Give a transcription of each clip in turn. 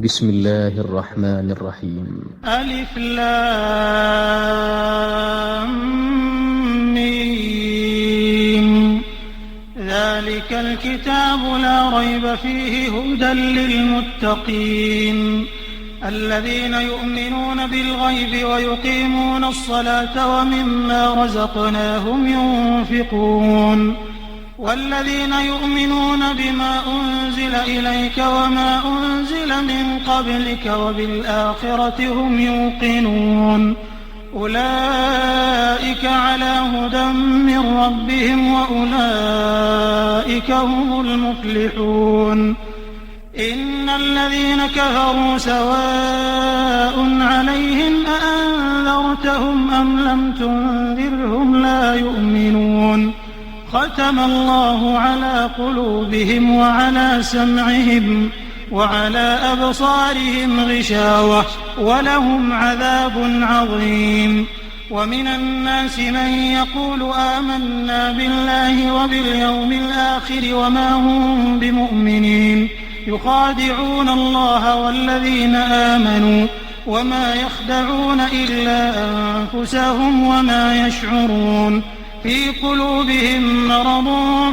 بسم الله الرحمن الرحيم. ألف لام ميم. ذلك الكتاب لا ريب فيه هدى للمتقين الذين يؤمنون بالغيب ويقيمون الصلاة ومما رزقناهم ينفقون والذين يؤمنون بما أنزل إليك وما أنزل من قبلك وبالآخرة هم يوقنون أولئك على هدى من ربهم وأولئك هم المفلحون. إن الذين كفروا سواء عليهم أأنذرتهم أم لم تنذرهم لا يؤمنون. ختم الله على قلوبهم وعلى سمعهم وعلى أبصارهم غشاوة ولهم عذاب عظيم. ومن الناس من يقول آمنا بالله وباليوم الآخر وما هم بمؤمنين يخادعون الله والذين آمنوا وما يخدعون إلا أنفسهم وما يشعرون. في قلوبهم مرض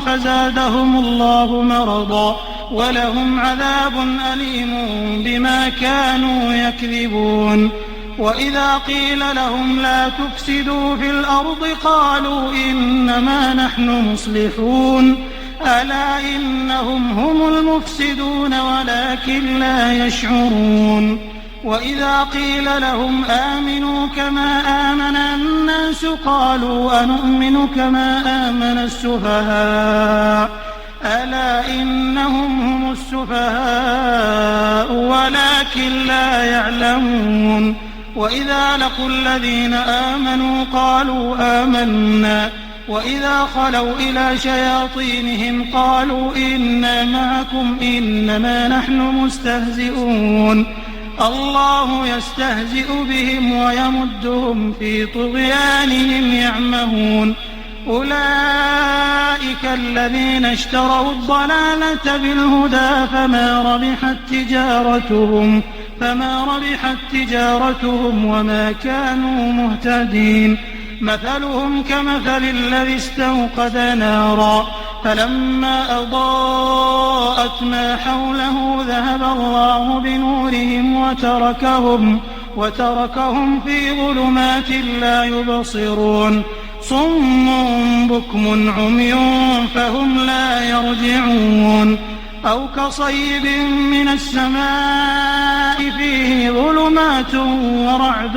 فزادهم الله مرضا ولهم عذاب أليم بما كانوا يكذبون. وإذا قيل لهم لا تفسدوا في الأرض قالوا إنما نحن مصلحون ألا إنهم هم المفسدون ولكن لا يشعرون. وإذا قيل لهم آمنوا كما آمن الناس قالوا أنؤمن كما آمن السفهاء ألا إنهم هم السفهاء ولكن لا يعلمون. وإذا لقوا الذين آمنوا قالوا آمنا وإذا خلوا إلى شياطينهم قالوا إنا معكم إنما نحن مستهزئون. الله يستهزئ بهم ويمدهم في طغيانهم يعمهون. أولئك الذين اشتروا الضلالة بالهدى فما ربحت تجارتهم وما كانوا مهتدين. مثلهم كمثل الذي استوقد نارا فلما أضاءت ما حوله ذهب الله بنورهم وتركهم في ظلمات لا يبصرون. صم بكم عمي فهم لا يرجعون. أو كصيب من السماء فيه ظلمات ورعد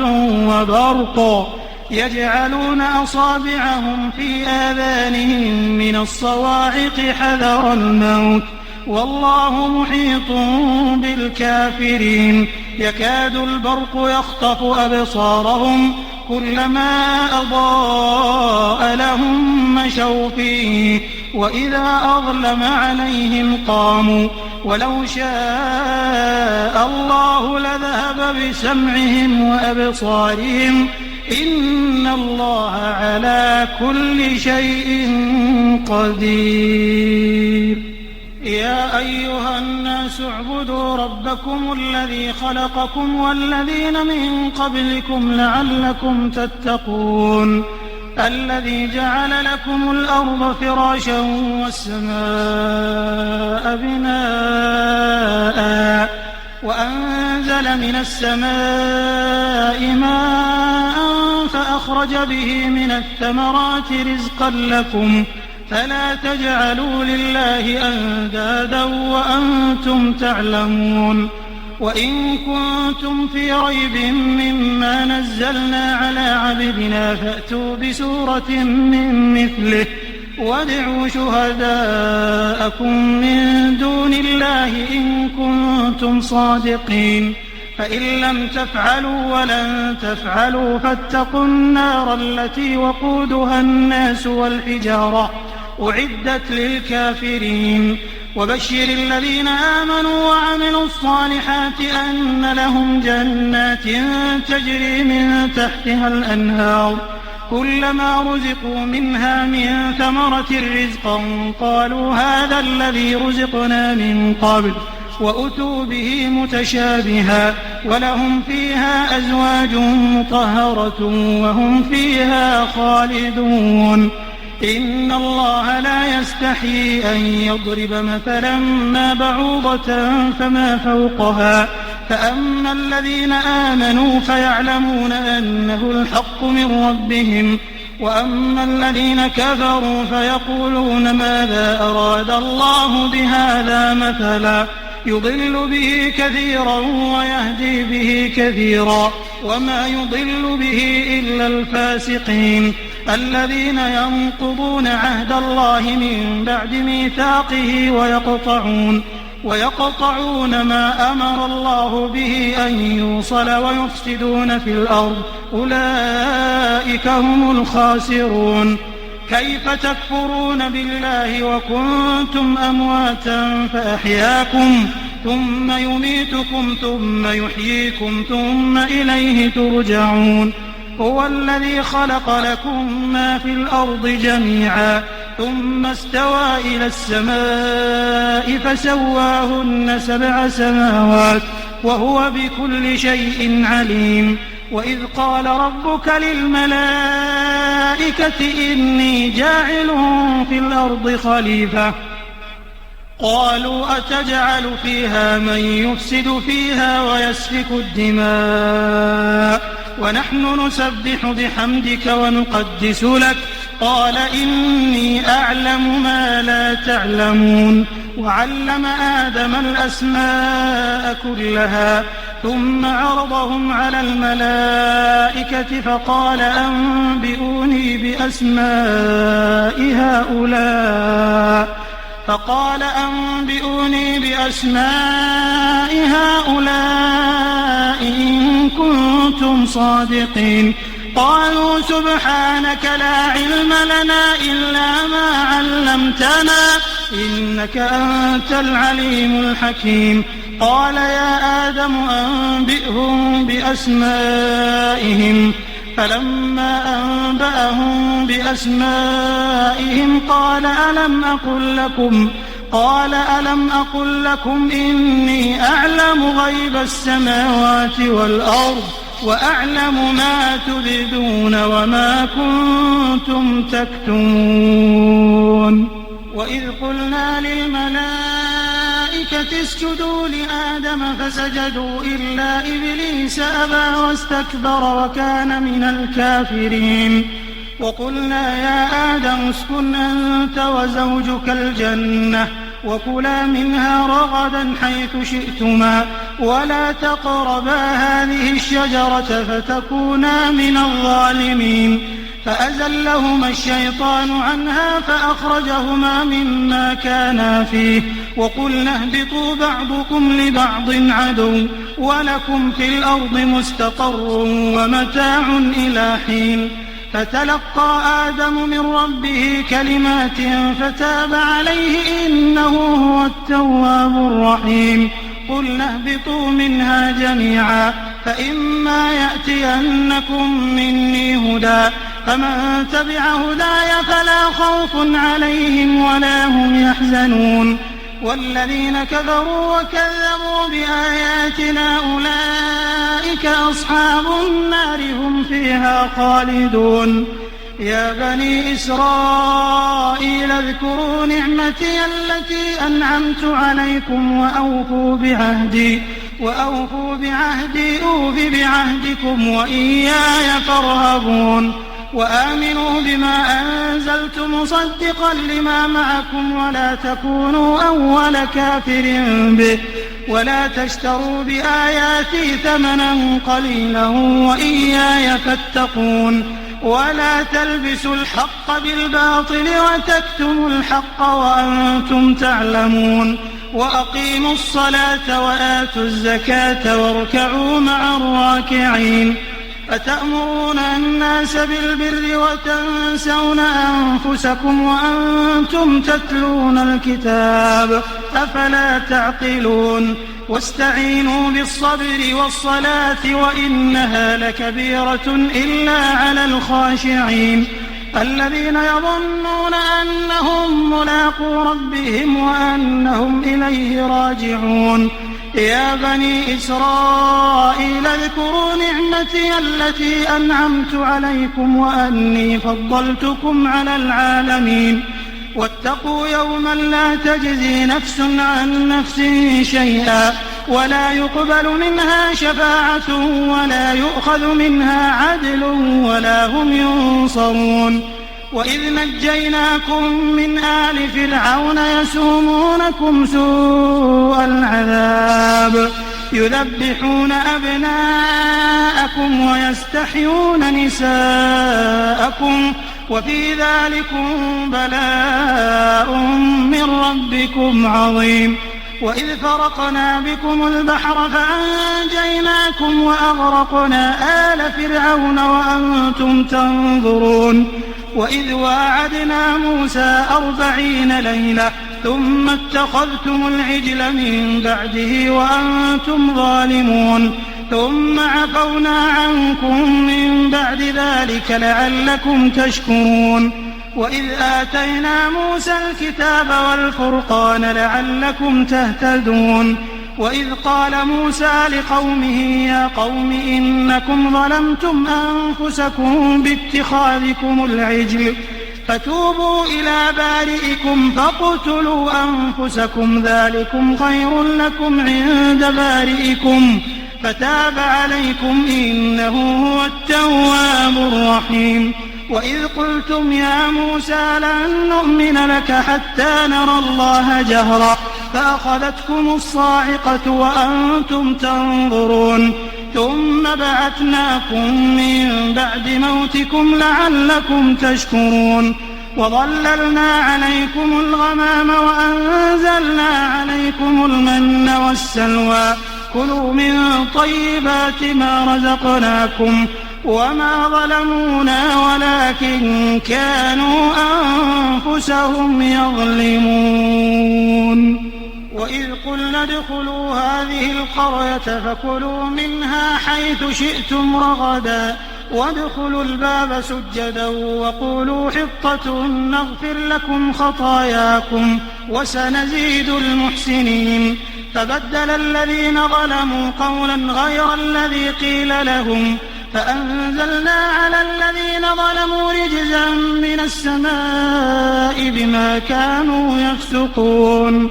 وبرق يجعلون أصابعهم في آذانهم من الصواعق حذر الموت والله محيط بالكافرين. يكاد البرق يخطف أبصارهم كلما أضاء لهم مشوا فيه وإذا أظلم عليهم قاموا ولو شاء الله لذهب بسمعهم وأبصارهم إن الله على كل شيء قدير. يا أيها الناس اعبدوا ربكم الذي خلقكم والذين من قبلكم لعلكم تتقون. الذي جعل لكم الأرض فراشا والسماء بناء وأنزل من السماء ماء فأخرج به من الثمرات رزقا لكم فلا تجعلوا لله أندادا وأنتم تعلمون. وإن كنتم في ريب مما نزلنا على عبدنا فأتوا بسورة من مثله وادعوا شهداءكم من دون الله إن كنتم صادقين. فإن لم تفعلوا ولن تفعلوا فاتقوا النار التي وقودها الناس والحجارة أعدت للكافرين. وبشر الذين آمنوا وعملوا الصالحات أن لهم جنات تجري من تحتها الأنهار كلما رزقوا منها من ثمرة رزقا قالوا هذا الذي رزقنا من قبل وأتوا به متشابها ولهم فيها أزواج مطهرة وهم فيها خالدون إن الله لا يستحيي أن يضرب مثلا ما بعوضة فما فوقها فأما الذين آمنوا فيعلمون أنه الحق من ربهم وأما الذين كفروا فيقولون ماذا أراد الله بهذا مثلا يضل به كثيرا ويهدي به كثيرا وما يضل به إلا الفاسقين الذين ينقضون عهد الله من بعد ميثاقه ويقطعون ما أمر الله به أن يوصل ويفسدون في الأرض أولئك هم الخاسرون كيف تكفرون بالله وكنتم أمواتا فأحياكم ثم يميتكم ثم يحييكم ثم إليه ترجعون هو الذي خلق لكم ما في الأرض جميعا ثم استوى إلى السماء فسواهن 7 سماوات وهو بكل شيء عليم وإذ قال ربك للملائكة إني جاعل في الأرض خليفة قالوا أتجعل فيها من يفسد فيها ويسفك الدماء ونحن نسبح بحمدك ونقدس لك قال إني أعلم ما لا تعلمون وعلم آدم الأسماء كلها ثم عرضهم على الملائكة فقال أنبئوني بأسماء هؤلاء إن كنتم صادقين قالوا سبحانك لا علم لنا إلا ما علمتنا إنك أنت العليم الحكيم قال يا آدم أنبئهم بأسمائهم فلما أنبأهم بأسمائهم قال ألم أقل لكم إني أعلم غيب السماوات والأرض وأعلم ما تبدون وما كنتم تكتمون وإذ قلنا للملائكة اسجدوا لآدم فسجدوا إلا إبليس أبى واستكبر وكان من الكافرين وقلنا يا آدم اسكن أنت وزوجك الجنة وكلا منها رغدا حيث شئتما ولا تقربا هذه الشجرة فتكونا من الظالمين فأزلهما الشيطان عنها فأخرجهما مما كانا فيه وقلنا اهبطوا بعضكم لبعض عدو ولكم في الأرض مستقر ومتاع إلى حين فتلقى آدم من ربه كلمات فتاب عليه إنه هو التواب الرحيم قلنا اهبطوا منها جميعا فإما يأتينكم مني هدى فمن تبع هداي فلا خوف عليهم ولا هم يحزنون والذين كفروا وكذبوا بآياتنا أولئك أصحاب النار هم فيها خالدون يا بني إسرائيل اذكروا نعمتي التي أنعمت عليكم وأوفوا بعهدي أوف بعهدكم وإياي فارهبون وآمنوا بما أنزلت مصدقا لما معكم ولا تكونوا أول كافر به ولا تشتروا بآياتي ثمنا قليلا وإياي فاتقون ولا تلبسوا الحق بالباطل وتكتموا الحق وأنتم تعلمون وأقيموا الصلاة وآتوا الزكاة واركعوا مع الراكعين أتأمرون الناس بالبر وتنسون أنفسكم وأنتم تتلون الكتاب أفلا تعقلون واستعينوا بالصبر والصلاة وإنها لكبيرة إلا على الخاشعين الذين يظنون أنهم ملاقو ربهم وأنهم إليه راجعون يا بني إسرائيل اذكروا نعمتي التي أنعمت عليكم وأني فضلتكم على العالمين واتقوا يوما لا تجزي نفس عن نفس شيئا ولا يقبل منها شفاعة ولا يؤخذ منها عدل ولا هم ينصرون وإذ نجيناكم من آل فرعون يسومونكم سوء العذاب يذبحون أبناءكم ويستحيون نساءكم وفي ذلكم بلاء من ربكم عظيم وإذ فرقنا بكم البحر فأنجيناكم وأغرقنا آل فرعون وأنتم تنظرون وإذ واعدنا موسى 40 ليلة ثم اتخذتم العجل من بعده وأنتم ظالمون ثم عفونا عنكم من بعد ذلك لعلكم تشكرون وإذ آتينا موسى الكتاب والفرقان لعلكم تهتدون وإذ قال موسى لقومه يا قوم إنكم ظلمتم أنفسكم باتخاذكم العجل فتوبوا إلى بارئكم فاقتلوا أنفسكم ذلكم خير لكم عند بارئكم فتاب عليكم إنه هو التواب الرحيم وإذ قلتم يا موسى لن نؤمن لك حتى نرى الله جهرا فأخذتكم الصاعقة وأنتم تنظرون ثم بعثناكم من بعد موتكم لعلكم تشكرون وظللنا عليكم الغمام وأنزلنا عليكم المن والسلوى كلوا من طيبات ما رزقناكم وما ظلمونا ولكن كانوا أنفسهم يظلمون وإذ قلنا ادخلوا هذه القرية فكلوا منها حيث شئتم رغدا وادخلوا الباب سجدا وقولوا حطة نغفر لكم خطاياكم وسنزيد المحسنين فبدل الذين ظلموا قولا غير الذي قيل لهم فأنزلنا على الذين ظلموا رجزا من السماء بما كانوا يفسقون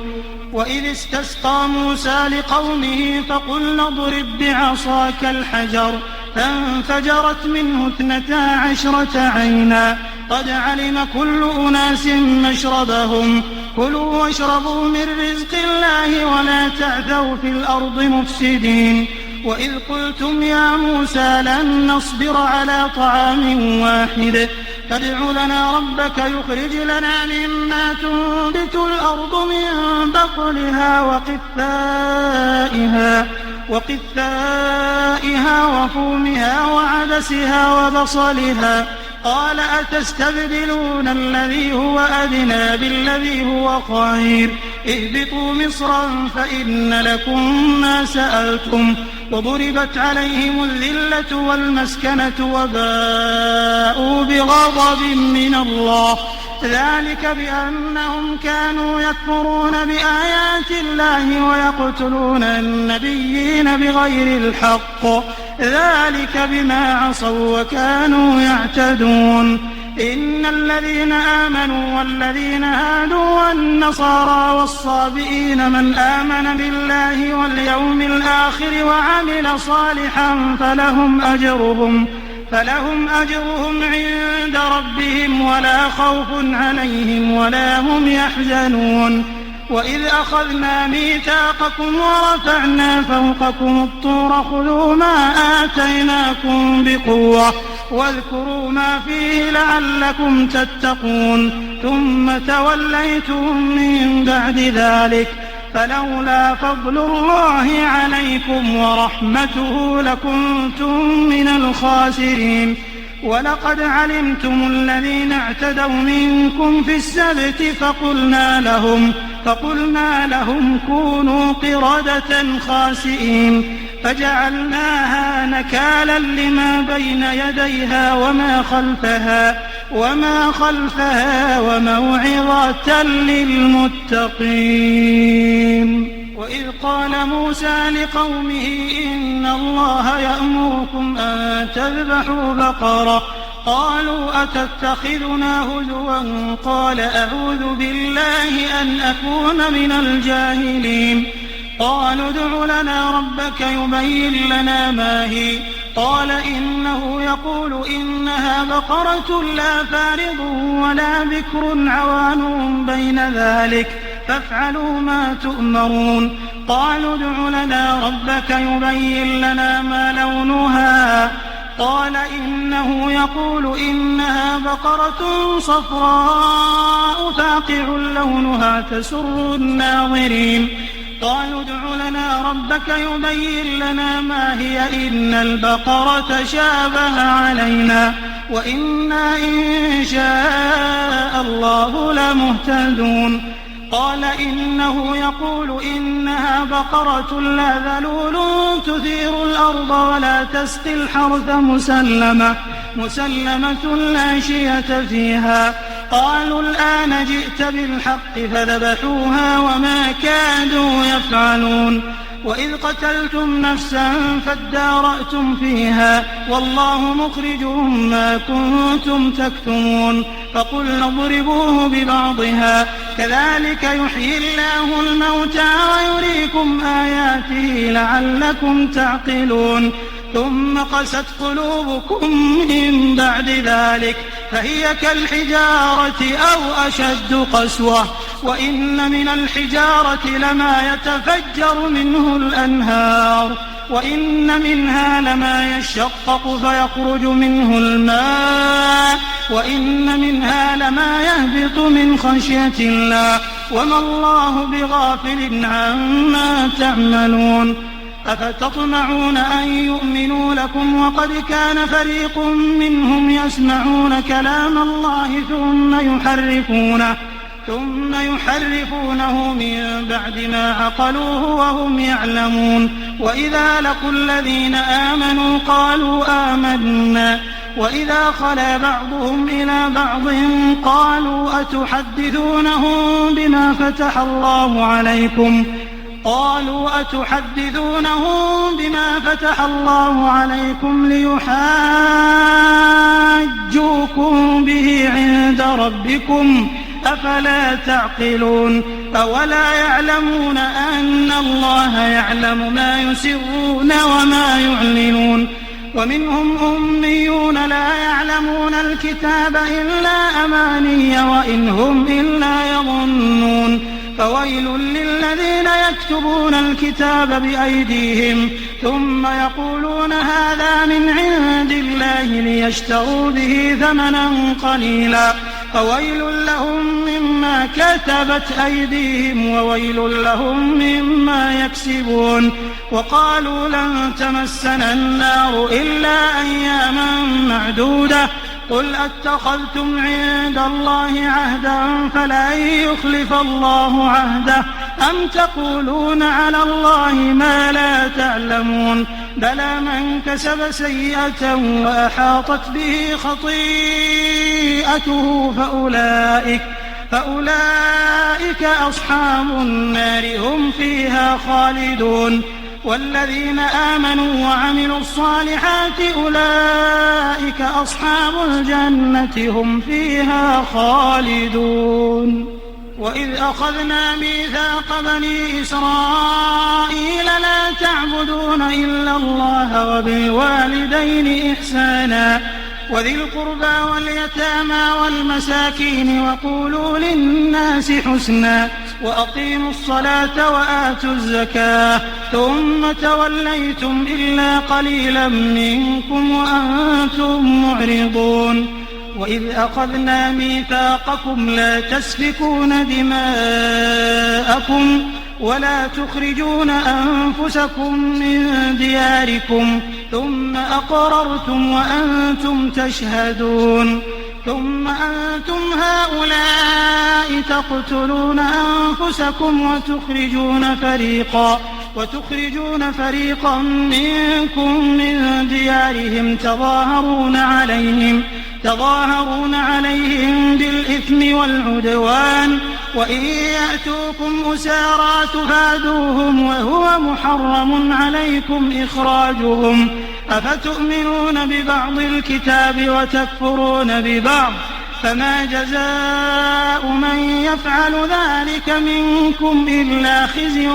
وإذ استسقى موسى لقومه فقلنا اضرب بعصاك الحجر فانفجرت منه 12 عينا قد علم كل أناس مشربهم كلوا واشربوا من رزق الله ولا تعثوا في الأرض مفسدين وإذ قلتم يا موسى لن نصبر على طعام واحد فادع لنا ربك يخرج لنا مما تنبت الأرض من بقلها وقثائها وفومها وعدسها وبصلها قال أتستبدلون الذي هو أدنى بالذي هو خير اهبطوا مصرا فإن لكم ما سألتم وضربت عليهم الذلة والمسكنة وباءوا بغضب من الله ذلك بأنهم كانوا يكفرون بآيات الله ويقتلون النبيين بغير الحق ذلك بما عصوا وكانوا يعتدون إن الذين آمنوا والذين هادوا والنصارى والصابئين من آمن بالله واليوم الآخر وعمل صالحا فلهم أجرهم عند ربهم ولا خوف عليهم ولا هم يحزنون وإذ أخذنا ميثاقكم ورفعنا فوقكم الطور خذوا ما آتيناكم بقوة واذكروا ما فيه لعلكم تتقون ثم توليتم من بعد ذلك فلولا فضل الله عليكم ورحمته لكنتم من الخاسرين ولقد علمتم الذين اعتدوا منكم في السبت فقلنا لهم كونوا قردة خاسئين فجعلناها نكالا لما بين يديها وما خلفها وما خلفها وموعظة للمتقين. وإذ قال موسى لقومه إن الله يأمركم أن تذبحوا بقرة قالوا أتتخذنا هزوا قال أعوذ بالله أن أكون من الجاهلين. قالوا ادع لنا ربك يبين لنا ما هي قال إنه يقول إنها بقرة لا فارض ولا بكر عوان بين ذلك فافعلوا ما تؤمرون. قالوا ادع لنا ربك يبين لنا ما لونها قال إنه يقول إنها بقرة صفراء فاقع لونها تسر الناظرين. قالوا ادع لنا ربك يبين لنا ما هي إن البقرة شابه علينا وإنا إن شاء الله لمهتدون. قال إنه يقول إنها بقرة لا ذلول تثير الأرض ولا تسقي الحرث مسلمة لا شية فيها. قالوا الآن جئت بالحق فذبحوها وما كادوا يفعلون. وإذ قتلتم نفسا فادارأتم فيها والله مخرج ما كنتم تكتمون. فقلنا اضربوه ببعضها كذلك يحيي الله الموتى ويريكم آياته لعلكم تعقلون. ثم قست قلوبكم من بعد ذلك فهي كالحجارة أو أشد قسوة وإن من الحجارة لما يتفجر منه الأنهار وإن منها لما يشقق فيخرج منه الماء وإن منها لما يهبط من خشية الله وما الله بغافل عما تعملون. أفتطمعون أن يؤمنوا لكم وقد كان فريق منهم يسمعون كلام الله ثم يحرفونه من بعد ما عقلوه وهم يعلمون. وإذا لقوا الذين آمنوا قالوا آمنا وإذا خلا بعضهم إلى بعض قالوا أتحدثونهم بما فتح الله عليكم ليحاجوكم به عند ربكم أفلا تعقلون. أولا يعلمون أن الله يعلم ما يسرون وما يعلنون. ومنهم أميون لا يعلمون الكتاب إلا أماني وإن هم إلا يظنون. فويل للذين يكتبون الكتاب بأيديهم ثم يقولون هذا من عند الله ليشتروا به ثمنا قليلا فويل لهم مما كتبت أيديهم وويل لهم مما يكسبون. وقالوا لن تمسنا النار إلا أياما معدودة قل أتخذتم عند الله عهدا فلن يخلف الله عهده أم تقولون على الله ما لا تعلمون. بلى من كسب سيئة وأحاطت به خطيئته فأولئك أصحاب النار هم فيها خالدون. والذين آمنوا وعملوا الصالحات أولئك أصحاب الجنة هم فيها خالدون. وإذ أخذنا ميثاق بني إسرائيل لا تعبدون إلا الله وبالوالدين إحسانا وذي القربى واليتامى والمساكين وقولوا للناس حسنا وأقيموا الصلاة وآتوا الزكاة ثم توليتم إلا قليلا منكم وأنتم معرضون. وإذ أخذنا ميثاقكم لا تسفكون دماءكم ولا تخرجون أنفسكم من دياركم ثم أقررتم وأنتم تشهدون. ثم أنتم هؤلاء تقتلون أنفسكم وتخرجون فريقا منكم من ديارهم تظاهرون عليهم بالإثم والعدوان وإن يأتوكم أسارى تفادوهم وهو محرم عليكم إخراجهم أفتؤمنون ببعض الكتاب وتكفرون ببعض فما جزاء من يفعل ذلك منكم إلا خزي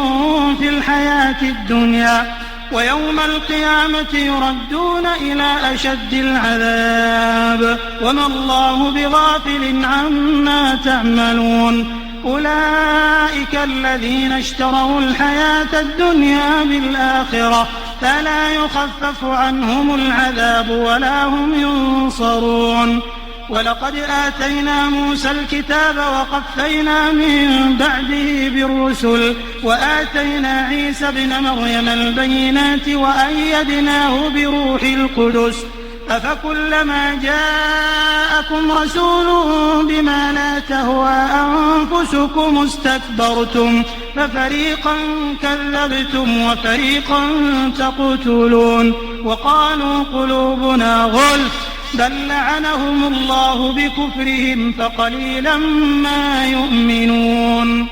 في الحياة الدنيا ويوم القيامة يردون إلى أشد العذاب وما الله بغافل عما تعملون أولئك الذين اشتروا الحياة الدنيا بالآخرة فلا يخفف عنهم العذاب ولا هم ينصرون ولقد آتينا موسى الكتاب وقفينا من بعده بالرسل وآتينا عيسى ابن مريم البينات وأيدناه بروح القدس أفكلما جاءكم رسول بما لا تهوى أنفسكم استكبرتم ففريقا كذبتم وفريقا تقتلون وقالوا قلوبنا غلف بل لعنهم الله بكفرهم فقليلا ما يؤمنون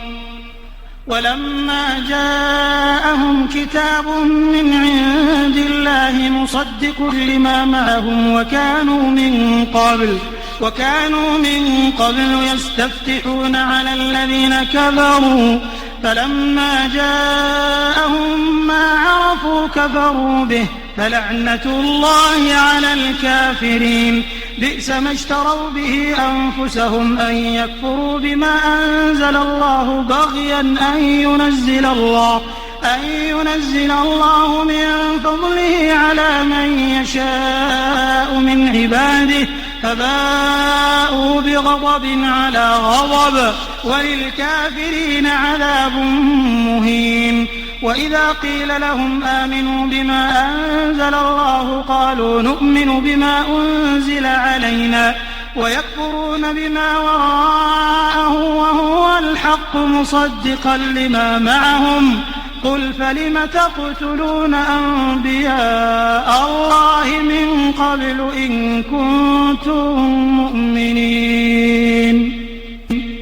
ولما جاءهم كتاب من عند الله مصدق لما معهم وكانوا من قبل يستفتحون على الذين كفروا فلما جاءهم ما عرفوا كفروا به فلعنة الله على الكافرين بئس ما اشتروا به أنفسهم أن يكفروا بما أنزل الله بغيا أن ينزل الله من فضله على من يشاء من عباده فباءوا بغضب على غضب وللكافرين عذاب مهين وإذا قيل لهم آمنوا بما أنزل الله قالوا نؤمن بما أنزل علينا ويكفرون بما وراءه وهو الحق مصدقا لما معهم قل فلم تقتلون أنبياء الله من قبل إن كنتم مؤمنين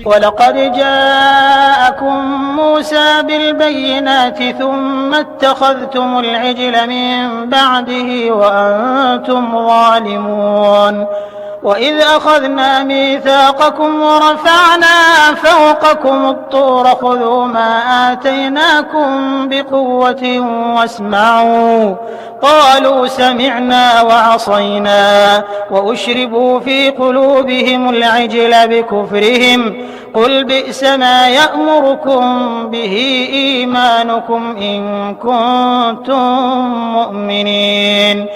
ولقد جاءكم موسى بالبينات ثم اتخذتم العجل من بعده وأنتم ظالمون وإذ أخذنا ميثاقكم ورفعنا فوقكم الطور خذوا ما آتيناكم بقوة واسمعوا قالوا سمعنا وعصينا وأشربوا في قلوبهم العجل بكفرهم قل بئس ما يأمركم به إيمانكم إن كنتم مؤمنين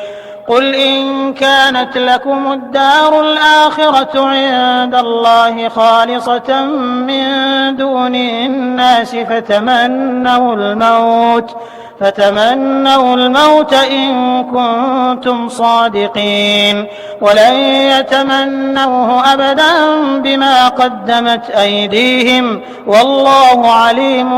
قل إن كانت لكم الدار الآخرة عند الله خالصة من دون الناس فتمنوا الموت إن كنتم صادقين ولن يتمنوه أبدا بما قدمت أيديهم والله عليم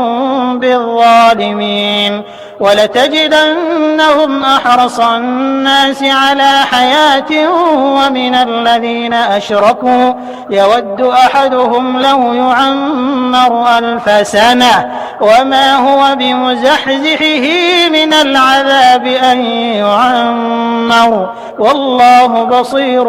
بالظالمين ولتجدنهم أحرص الناس على حياة ومن الذين أشركوا يود أحدهم لو يعمر 1000 سنة وما هو بمزحزحه من العذاب أن يعمر والله بصير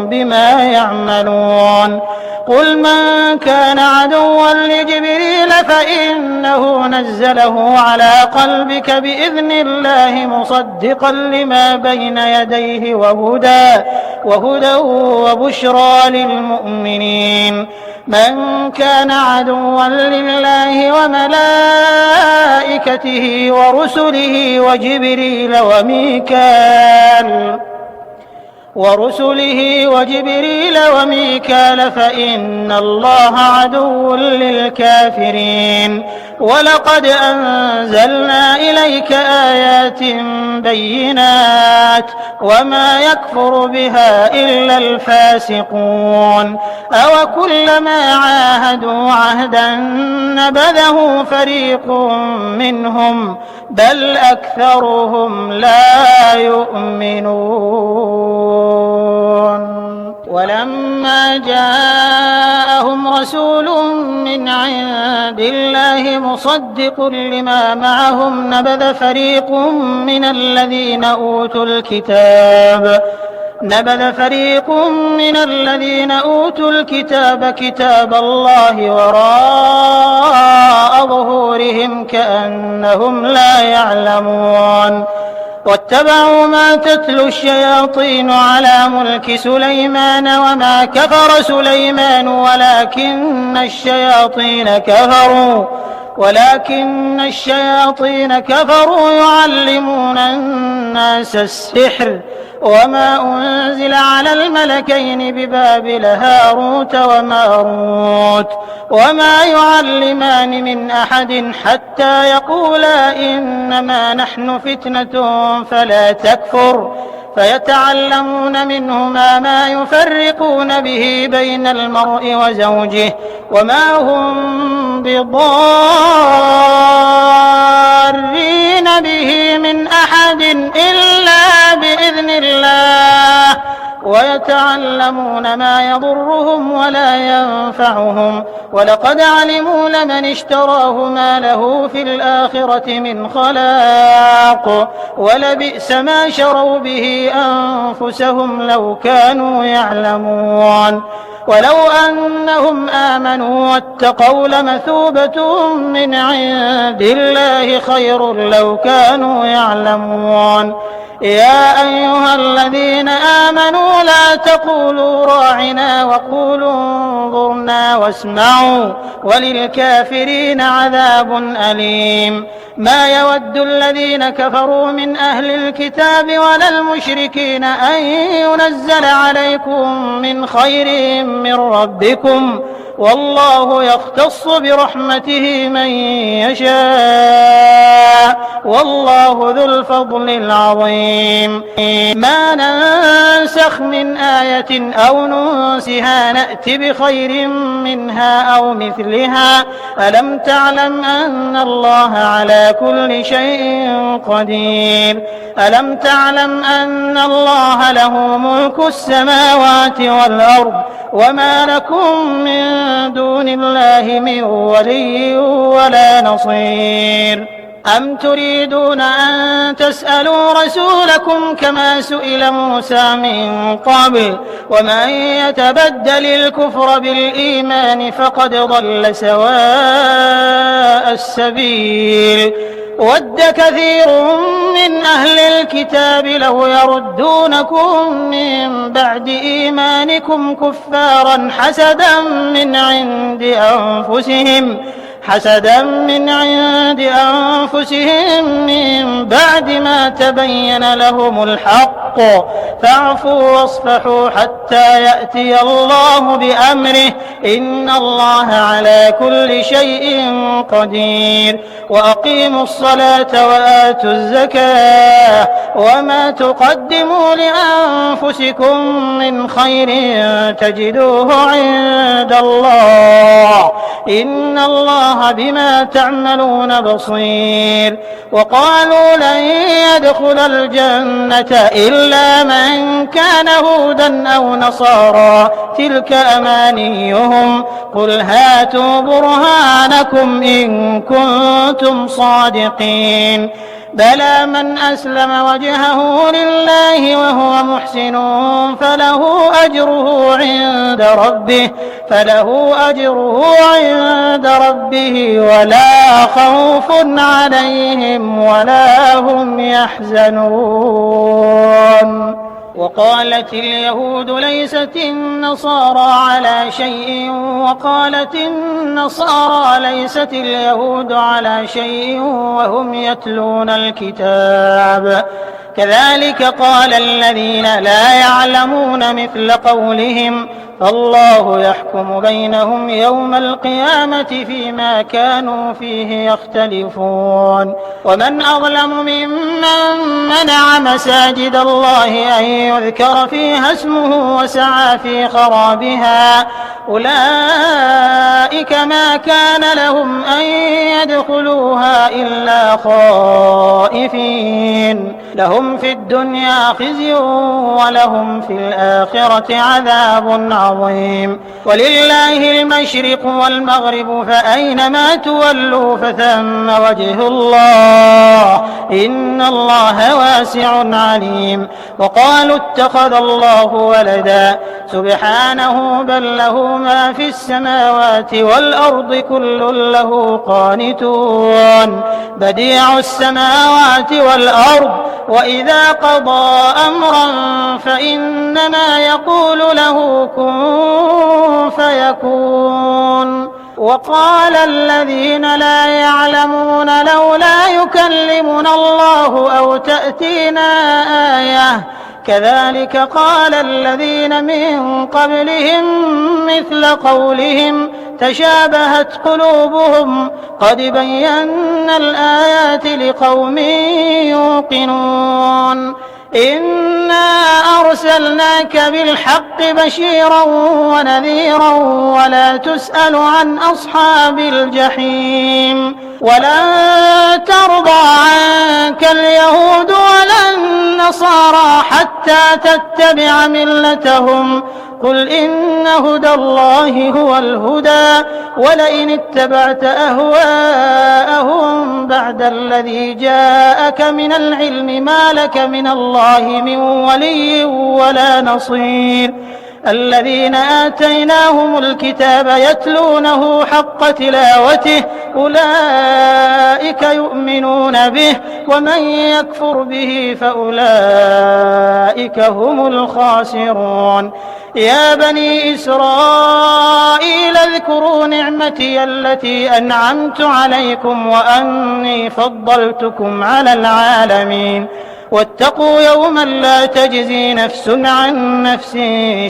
بما يعملون قل من كان عدوا لجبريل فإنه نزله على قلبك بإذن الله مصدقا لما بين يديه وهدى وبشرى للمؤمنين من كان عدوا لله وملائكته ورسله وجبريل وميكال فإن الله عدو للكافرين ولقد أنزلنا إليك آيات بينات وما يكفر بها إلا الفاسقون أوكلما عاهدوا عهدا نبذه فريق منهم بل أكثرهم لا يؤمنون رسول من عند الله مصدق لما معهم نبذ فريق من الذين أوتوا الكتاب كتاب الله وراء ظهورهم كأنهم لا يعلمون واتبعوا ما تتلو الشياطين على ملك سليمان وما كفر سليمان ولكن الشياطين كفروا يعلمون الناس السحر وما أنزل على الملكين ببابل هاروت وماروت وما يعلمان من أحد حتى يقولا إنما نحن فتنة فلا تكفر فيتعلمون منهما ما يفرقون به بين المرء وزوجه وما هم بضارين به من أحد إلا بإذن الله ويتعلمون ما يضرهم ولا ينفعهم ولقد علموا لمن اشتراه ما له في الآخرة من خلاق ولبئس ما شروا به أنفسهم لو كانوا يعلمون ولو أنهم آمنوا واتقوا لمثوبة من عند الله خير لو كانوا يعلمون يا أيها الذين آمنوا لا تقولوا راعنا وقولوا انظرنا واسمعوا وللكافرين عذاب أليم ما يود الذين كفروا من أهل الكتاب ولا المشركين أن ينزل عليكم من خير من ربكم والله يختص برحمته من يشاء والله ذو الفضل العظيم ما ننسخ من آية أو ننسها نأت بخير منها أو مثلها ألم تعلم أن الله على كل شيء قدير ألم تعلم أن الله له ملك السماوات والأرض وما لكم من دون الله من ولي ولا نصير أم تريدون أن تسألوا رسولكم كما سئل موسى من قبل ومن يتبدل الكفر بالإيمان فقد ضل سواء السبيل ود كثير من أهل الكتاب لو يردونكم من بعد إيمانكم كفارا حسدا من عند أنفسهم من بعد ما تبين لهم الحق فاعفوا واصفحوا حتى يأتي الله بأمره إن الله على كل شيء قدير وأقيموا الصلاة وآتوا الزكاة وما تقدموا لأنفسكم من خير تجدوه عند الله إن الله بما تعملون بصير وقالوا لن يدخل الجنة إلا من كان هودا أو نصارى تلك أمانيهم قل هاتوا برهانكم إن كنتم صادقين بلى من أسلم وجهه لله وهو محسن فله أجره عند ربه ولا خوف عليهم ولا هم يحزنون وقالت اليهود ليست النصارى على شيء وقالت النصارى ليست اليهود على شيء وهم يتلون الكتاب كذلك قال الذين لا يعلمون مثل قولهم فالله يحكم بينهم يوم القيامة فيما كانوا فيه يختلفون ومن أظلم ممن منع مساجد الله أن يذكر فيها اسمه وسعى في خرابها أولئك ما كان لهم أن يدخلوها إلا خائفين لهم في الدنيا خزي ولهم في الآخرة عذاب عظيم. ولله المشرق والمغرب فأينما تولوا فثم وجه الله إن الله واسع عليم. وقالوا اتخذ الله ولدا سبحانه بل له ما في السماوات والأرض كل له قانتون بديع السماوات والأرض وإذا قضى أمرا فإنما يقول له كن فيكون. وقال الذين لا يعلمون لولا يكلمنا الله أو تأتينا آية كذلك قال الذين من قبلهم مثل قولهم تشابهت قلوبهم قد بينا الآيات لقوم يوقنون. إنا أرسلناك بالحق بشيرا ونذيرا ولا تسأل عن أصحاب الجحيم. ولن ترضى عنك اليهود ولا النصارى حتى تتبع ملتهم قل إن هدى الله هو الهدى ولئن اتبعت أهواءهم بعد الذي جاءك من العلم ما لك من الله من ولي ولا نصير. الذين آتيناهم الكتاب يتلونه حق تلاوته أولئك يؤمنون به ومن يكفر به فأولئك هم الخاسرون. يا بني إسرائيل اذكروا نعمتي التي أنعمت عليكم وأني فضلتكم على العالمين. واتقوا يوما لا تجزي نفس عن نفس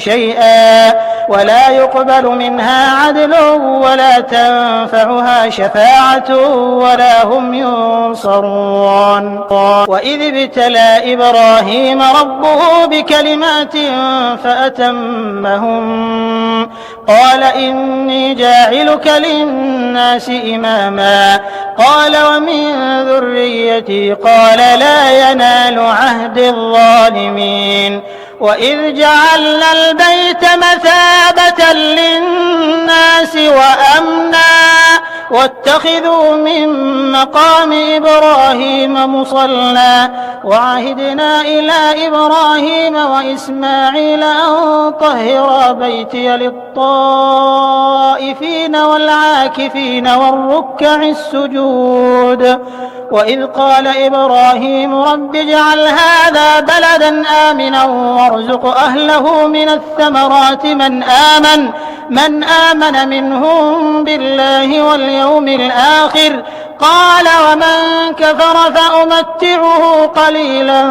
شيئا ولا يقبل منها عدل ولا تنفعها شفاعة ولا هم ينصرون. وإذ ابتلى إبراهيم ربه بكلمات فأتمهم قال إني جاعلك للناس إماما قال ومن ذريتي قال لا ينال عهد الظالمين. وإذ جعلنا البيت مثابة للناس وأمنا واتخذوا من مقام إبراهيم مصلى وعهدنا إلى إبراهيم وإسماعيل أن طهرا بيتي للطائفين والعاكفين والركع السجود. وإذ قال إبراهيم رب اجعل هذا بلدا آمنا وارزق أهله من الثمرات من آمن منهم بالله واليوم الآخر قال ومن كفر فأمتعه قليلا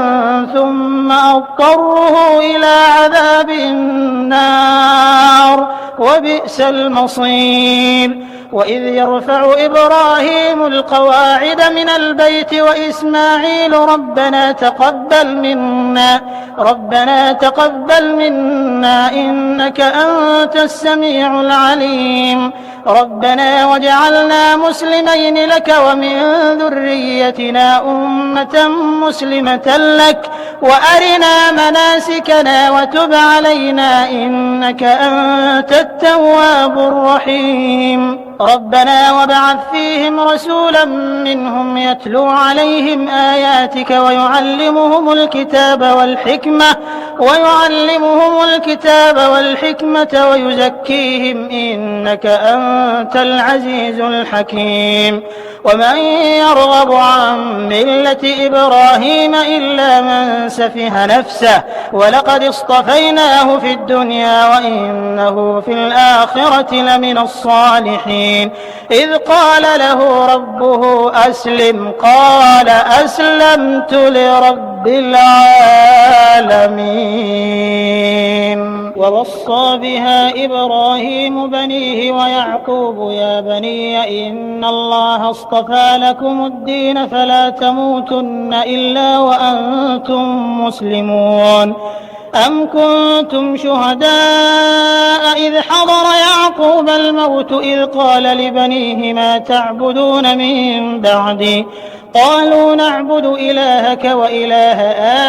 ثم أضطره إلى عذاب النار وبئس المصير. وإذ يرفع إبراهيم القواعد من البيت وإسماعيل ربنا تقبل منا إنك أنت السميع العليم. ربنا واجعلنا مسلمين لك ومن ذريتنا أمة مسلمة لك وأرنا مناسكنا وتب علينا إنك أنت التواب الرحيم. ربنا وابعث فيهم رسولا منهم يتلو عليهم آياتك ويعلمهم الكتاب والحكمة ويزكيهم إنك أنت العزيز الحكيم. ومن يرغب عن ملة إبراهيم إلا من سفه نفسه ولقد اصطفيناه في الدنيا وإنه في الآخرة لمن الصالحين. إذ قال له ربه أسلم قال أسلمت لرب العالمين. ووصى بها إبراهيم بنيه ويعقوب يا بني إن الله اصطفى لكم الدين فلا تموتن إلا وأنتم مسلمون. أم كنتم شهداء إذ حضر يعقوب الموت إذ قال لبنيه ما تعبدون من بعدي قالوا نعبد إلهك وإله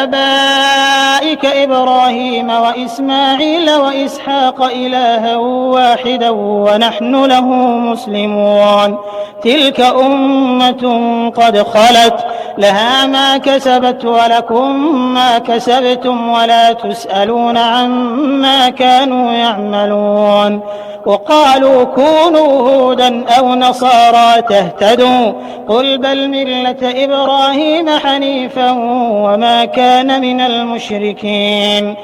آبائك ذلك إبراهيم وإسماعيل وإسحاق إلها واحدا ونحن له مسلمون تلك أمة قد خلت لها ما كسبت ولكم ما كسبتم ولا تسألون عما كانوا يعملون وقالوا كونوا هودا أو نصارى تهتدوا قل بل ملة إبراهيم حنيفا وما كان من المشركين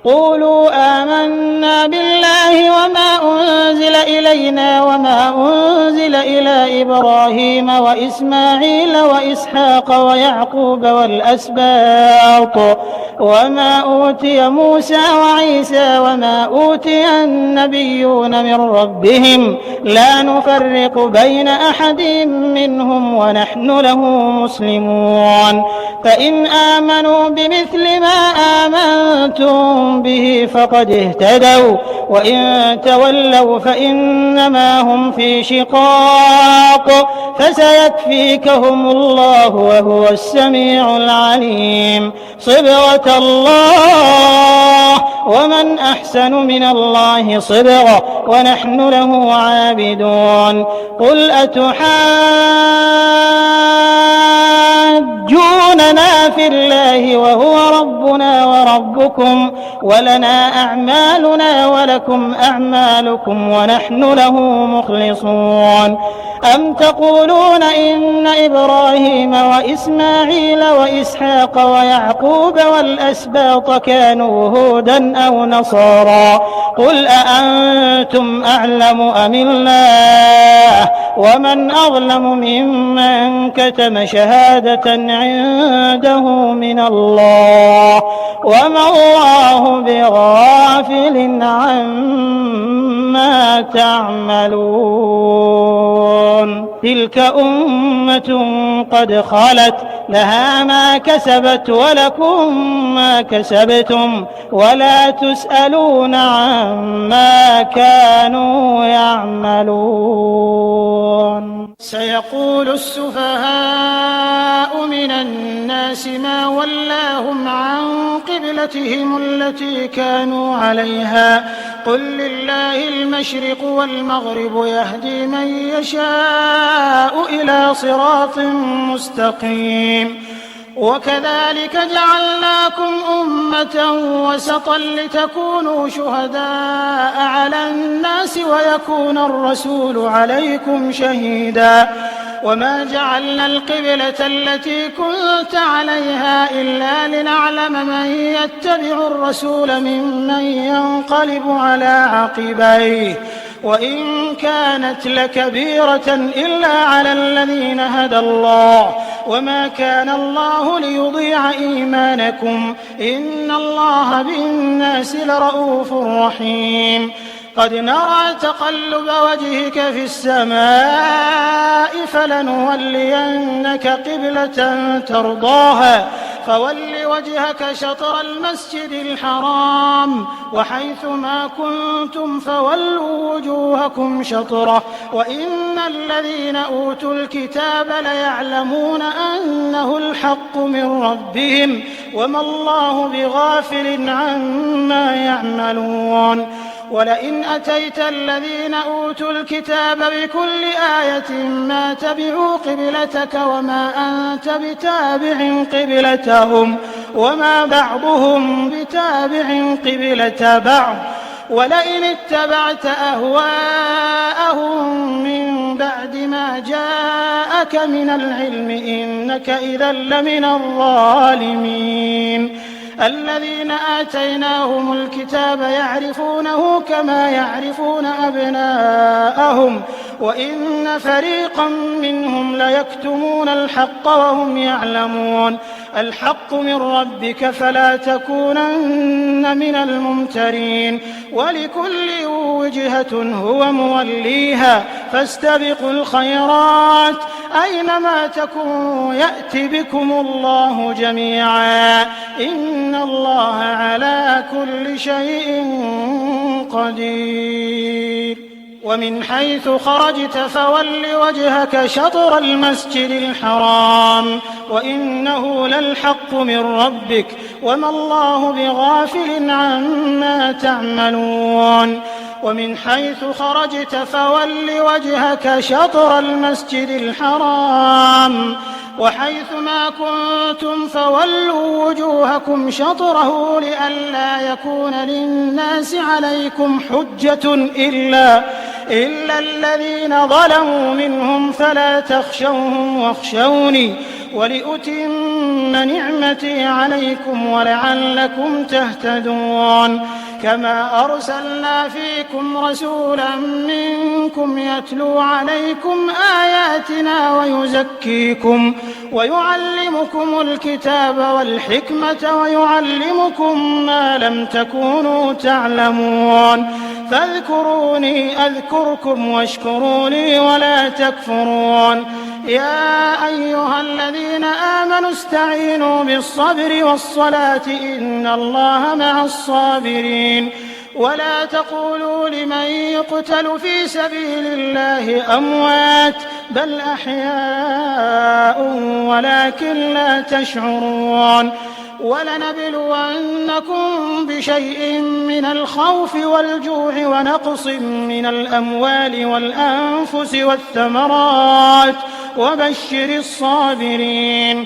قولوا آمنا بالله وما أنزل إلينا وما أنزل إلى إبراهيم وإسماعيل وإسحاق ويعقوب والأسباط وما أوتي موسى وعيسى وما أوتي النبيون من ربهم لا نفرق بين أحد منهم ونحن له مسلمون فإن آمنوا بمثل ما آمنتم به فقد اهتدوا وإن تولوا فإنما هم في شقاق فسيكفيكهم الله وهو السميع العليم صبغة الله ومن أحسن من الله صبغة ونحن له عابدون قل أتحاجوننا في الله وهو ربنا وربكم ولنا أعمالنا ولكم أعمالكم ونحن له مخلصون أم تقولون إن إبراهيم وإسماعيل وإسحاق ويعقوب والأسباط كانوا هودا أو نصارى قل أأنتم أعلم أم الله ومن أظلم ممن كتم شهادة عنده من الله وما الله بغافل عما تعملون تلك أمة قد خلت لها ما كسبت ولكم ما كسبتم ولا تسألون عما كانوا يعملون سيقول السفهاء من الناس ما ولاهم عن قبلتهم التي كانوا عليها قل لله المشرق والمغرب يهدي من يشاء إلى صراط مستقيم وكذلك جعلناكم أمة وسطا لتكونوا شهداء على الناس ويكون الرسول عليكم شهيدا وما جعلنا القبلة التي كنت عليها إلا لنعلم من يتبع الرسول ممن ينقلب على عقبيه وإن كانت لكبيرة إلا على الذين هدى الله وما كان الله ليضيع إيمانكم إن الله بالناس لرؤوف رحيم قد نرى تقلب وجهك في السماء فلنولينك قبلة ترضاها فول وجهك شطر المسجد الحرام وحيث ما كنتم فولوا وجوهكم شطره وإن الذين أوتوا الكتاب ليعلمون أنه الحق من ربهم وما الله بغافل عما يعملون ولئن أتيت الذين أوتوا الكتاب بكل آية ما تبعوا قبلتك وما أنت بتابع قبلتهم وما بعضهم بتابع قبلة بعض ولئن اتبعت أهواءهم من بعد ما جاءك من العلم إنك إذا لمن الظالمين الذين آتيناهم الكتاب يعرفونه كما يعرفون أبناءهم وإن فريقا منهم ليكتمون الحق وهم يعلمون الحق من ربك فلا تكونن من الممترين ولكل وجهة هو موليها فاستبقوا الخيرات أينما تكونوا يأتي بكم الله جميعا إن الله على كل شيء قدير ومن حيث خرجت فول وجهك شطر المسجد الحرام وإنه للحق من ربك وما الله بغافل عما تعملون ومن حيث خرجت فول وجهك شطر المسجد الحرام وحيث ما كنتم فولوا وجوهكم شطره لئلا يكون للناس عليكم حجة إلا الذين ظلموا منهم فلا تخشوهم واخشوني ولأتم نعمتي عليكم ولعلكم تهتدون كما أرسلنا فيكم رسولا منكم يتلو عليكم آياتنا ويزكيكم ويعلمكم الكتاب والحكمة ويعلمكم ما لم تكونوا تعلمون فاذكروني أذكركم واشكروا لي ولا تكفرون يا أيها الذين آمنوا استعينوا بالصبر والصلاة إن الله مع الصابرين ولا تقولوا لمن يقتل في سبيل الله أموات بل أحياء ولكن لا تشعرون ولنبلونكم بشيء من الخوف والجوع ونقص من الأموال والأنفس والثمرات وبشر الصابرين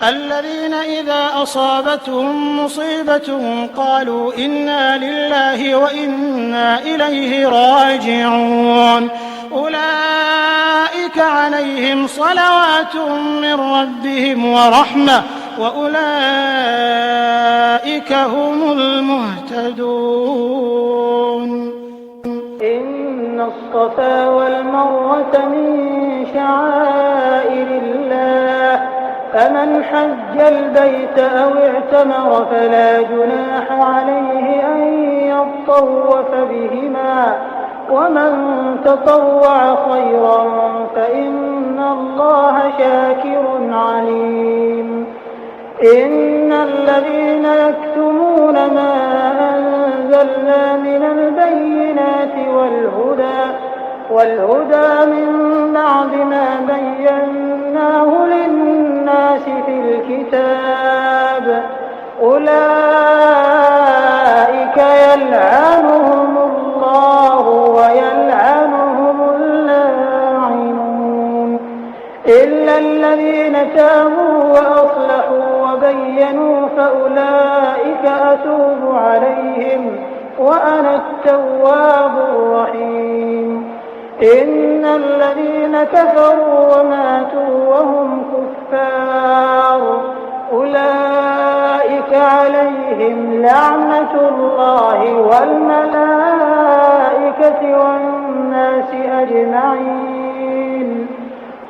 الذين إذا أصابتهم مصيبة قالوا إنا لله وإنا إليه راجعون أولئك عليهم صلوات من ربهم ورحمة وأولئك هم المهتدون إن الصفا والمروة من شعائر الله فمن حج البيت أو اعتمر فلا جناح عليه أن يطوف بهما ومن تطوع خيرا فإن الله شاكر عليم إن الذين يكتمون ما أنزلنا من البينات والهدى من بعد ما بيناه للناس في الكتاب أولئك يلعنهم الله ويلعنهم اللاعنون إلا الذين تابوا وأصلحوا وبينوا فأولئك أتوب عليهم وأنا التواب الرحيم إن الذين كفروا وماتوا وهم كفار أولئك عليهم لعنة الله والملائكة والناس أجمعين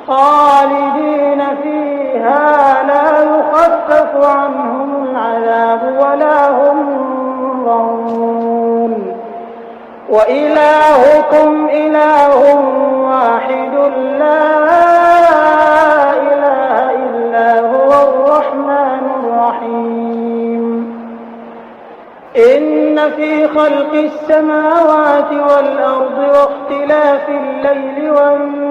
خالدين فيها لا يخفف عنهم العذاب ولا هم ينظرون وإلهكم إله واحد لا إله إلا هو الرحمن الرحيم إن في خلق السماوات والأرض واختلاف الليل والنهار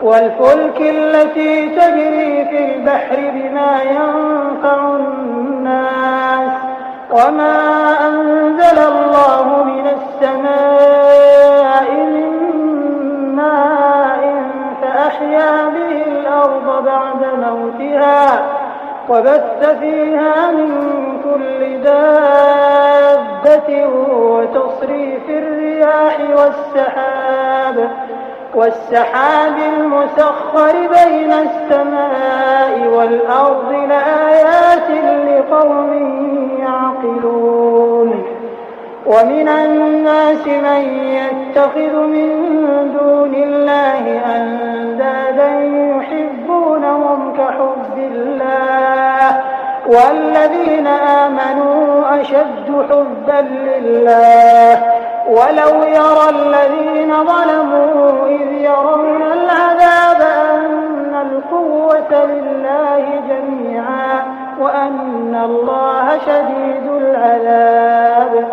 والفلك التي تجري في البحر بما ينفع الناس وما أنزل الله من السماء من ماء فأحيا به الأرض بعد موتها وبث فيها من كل دابة وتصريف الرياح والسحاب المسخر بين السماء والأرض لآيات لقوم يعقلون ومن الناس من يتخذ من دون الله أندادا يحبونهم كحب الله والذين آمنوا أشد حبا لله ولو يرى الذين ظلموا إذ يرون العذاب أن القوة لله جميعا وأن الله شديد العذاب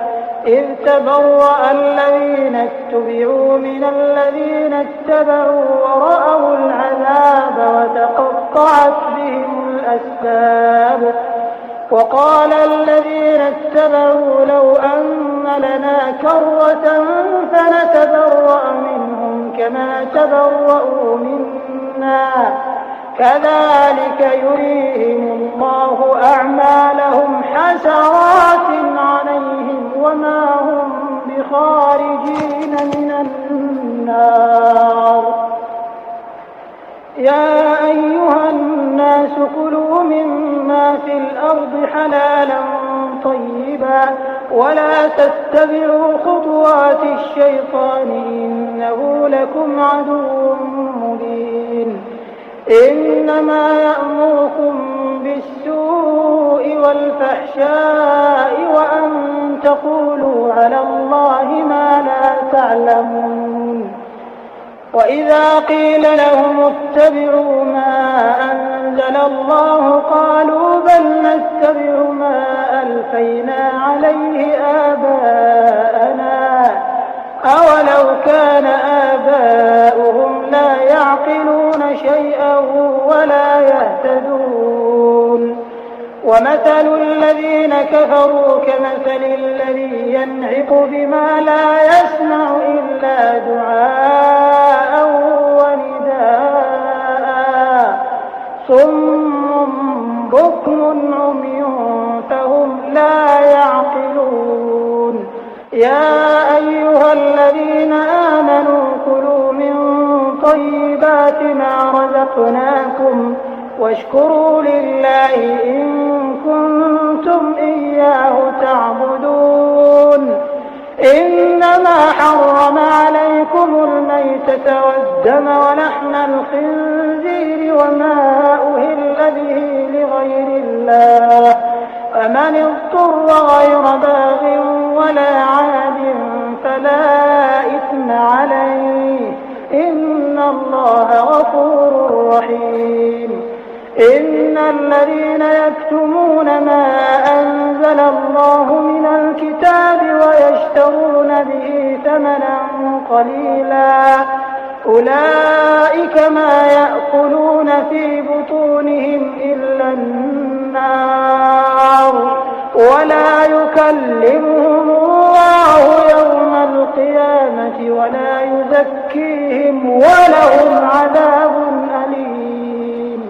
إذ تبرأ الذين اتبعوا من الذين اتبعوا ورأوا العذاب وتقطعت بهم الأسباب وقال الذين اتبعوا لو أن لنا كرة فنتبرأ منهم كما تبرأوا منا كذلك يريهم الله أعمالهم حسرات عليهم وما هم بخارجين من النار. يا أيها الناس كلوا مما في الأرض حلالا طيبا ولا تتبعوا خطوات الشيطان إنه لكم عدو مبين. إنما يأمركم بالسوء والفحشاء وأن تقولوا على الله ما لا تعلمون. وإذا قيل لهم اتبعوا ما أنزل الله قالوا بل نتبع ما ألفينا عليه آباءنا أولو كان آباؤهم لا يعقلون شيئا ولا يهتدون. ومثل الذين كفروا كمثل الذي ينعق بما لا يسمع إلا دعاء ونداء صم بكم عمي فهم لا يعقلون. يا أيها الذين آمنوا كلوا من طيبات ما رزقناكم واشكروا لله إن كنتم إياه تعبدون. إنما حرم عليكم الميتة والدم ولحم الخنزير وما أهل به لغير الله فمن اضطر غير باغ ولا عاد فلا إثم عليه إن الله غفور رحيم. إن الذين يكتمون ما أنزل الله من الكتاب ويشترون به ثمنا قليلا أولئك ما يأكلون في بطونهم إلا النار ولا يكلمهم الله يوم القيامة ولا يزكيهم ولهم عذاب أليم.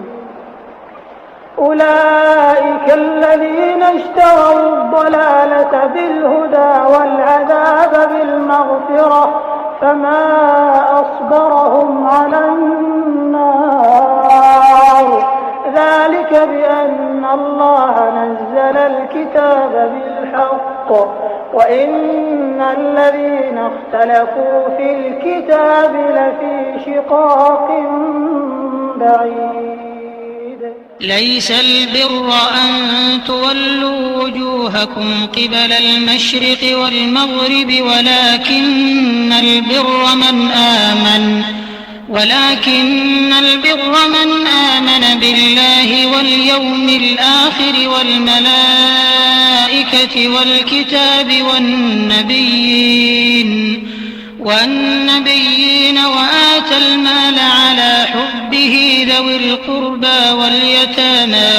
أولئك الذين اشتروا الضلالة بالهدى والعذاب بالمغفرة فما أصبرهم على النار ذلك بأن الله نزل الكتاب بالحق وإن الذين اختلفوا في الكتاب لفي شقاق بعيد. ليس البر أن تولوا وجوهكم قبل المشرق والمغرب ولكن البر من آمن بالله واليوم الآخر والملائكة والكتاب والنبيين وآتى المال على حبه ذوي القربى واليتامى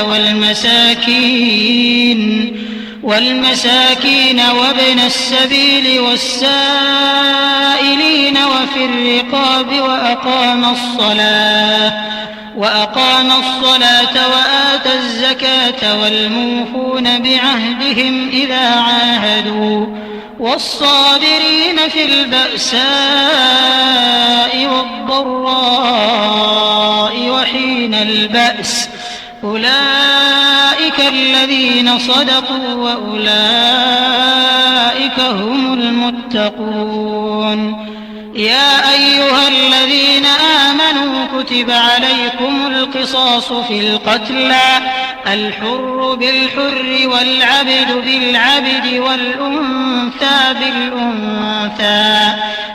والمساكين وابن السبيل والسائلين وفي الرقاب وأقام الصلاة وآتى الزكاة والموفون بعهدهم إذا عاهدوا والصابرين في البأساء والضراء وحين البأس أولئك الذين صدقوا وأولئك هم المتقون. يا أيها الذين آمنوا كتب عليكم القصاص في القتلى الحر بالحر والعبد بالعبد والأنثى بالأنثى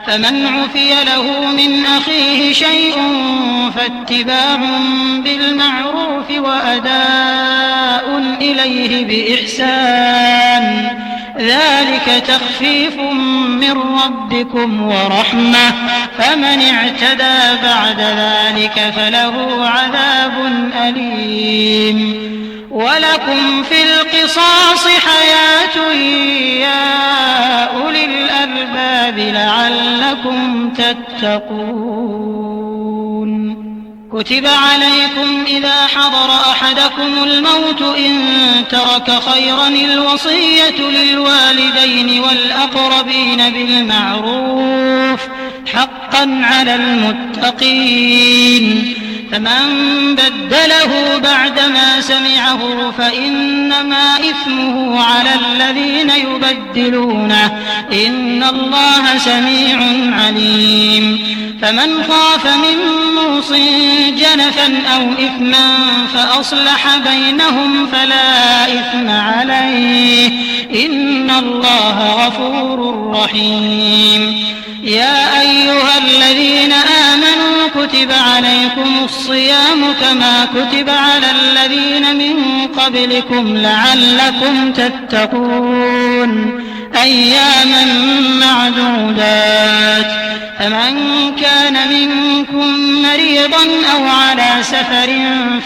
فمن عفي له من أخيه شيء فاتباع بالمعروف وأداء إليه بإحسان ذلك تخفيف من ربكم ورحمة فمن اعتدى بعد ذلك فله عذاب أليم ولكم في القصاص حياة يا أولي الألباب لعلكم تتقون كتب عليكم إذا حضر أحدكم الموت إن ترك خيرا الوصية للوالدين والأقربين بالمعروف حقا على المتقين فمن بدله بعدما سمعه فإنما إثمه على الذين يبدلونه إن الله سميع عليم فمن خاف من موص جنفا أو إثما فأصلح بينهم فلا إثم عليه إن الله غفور رحيم يا أيها الذين آمنوا كتب عليكم الصيام كما كتب على الذين من قبلكم لعلكم تتقون أياما معدودات فمن كان منكم مريضا أو على سفر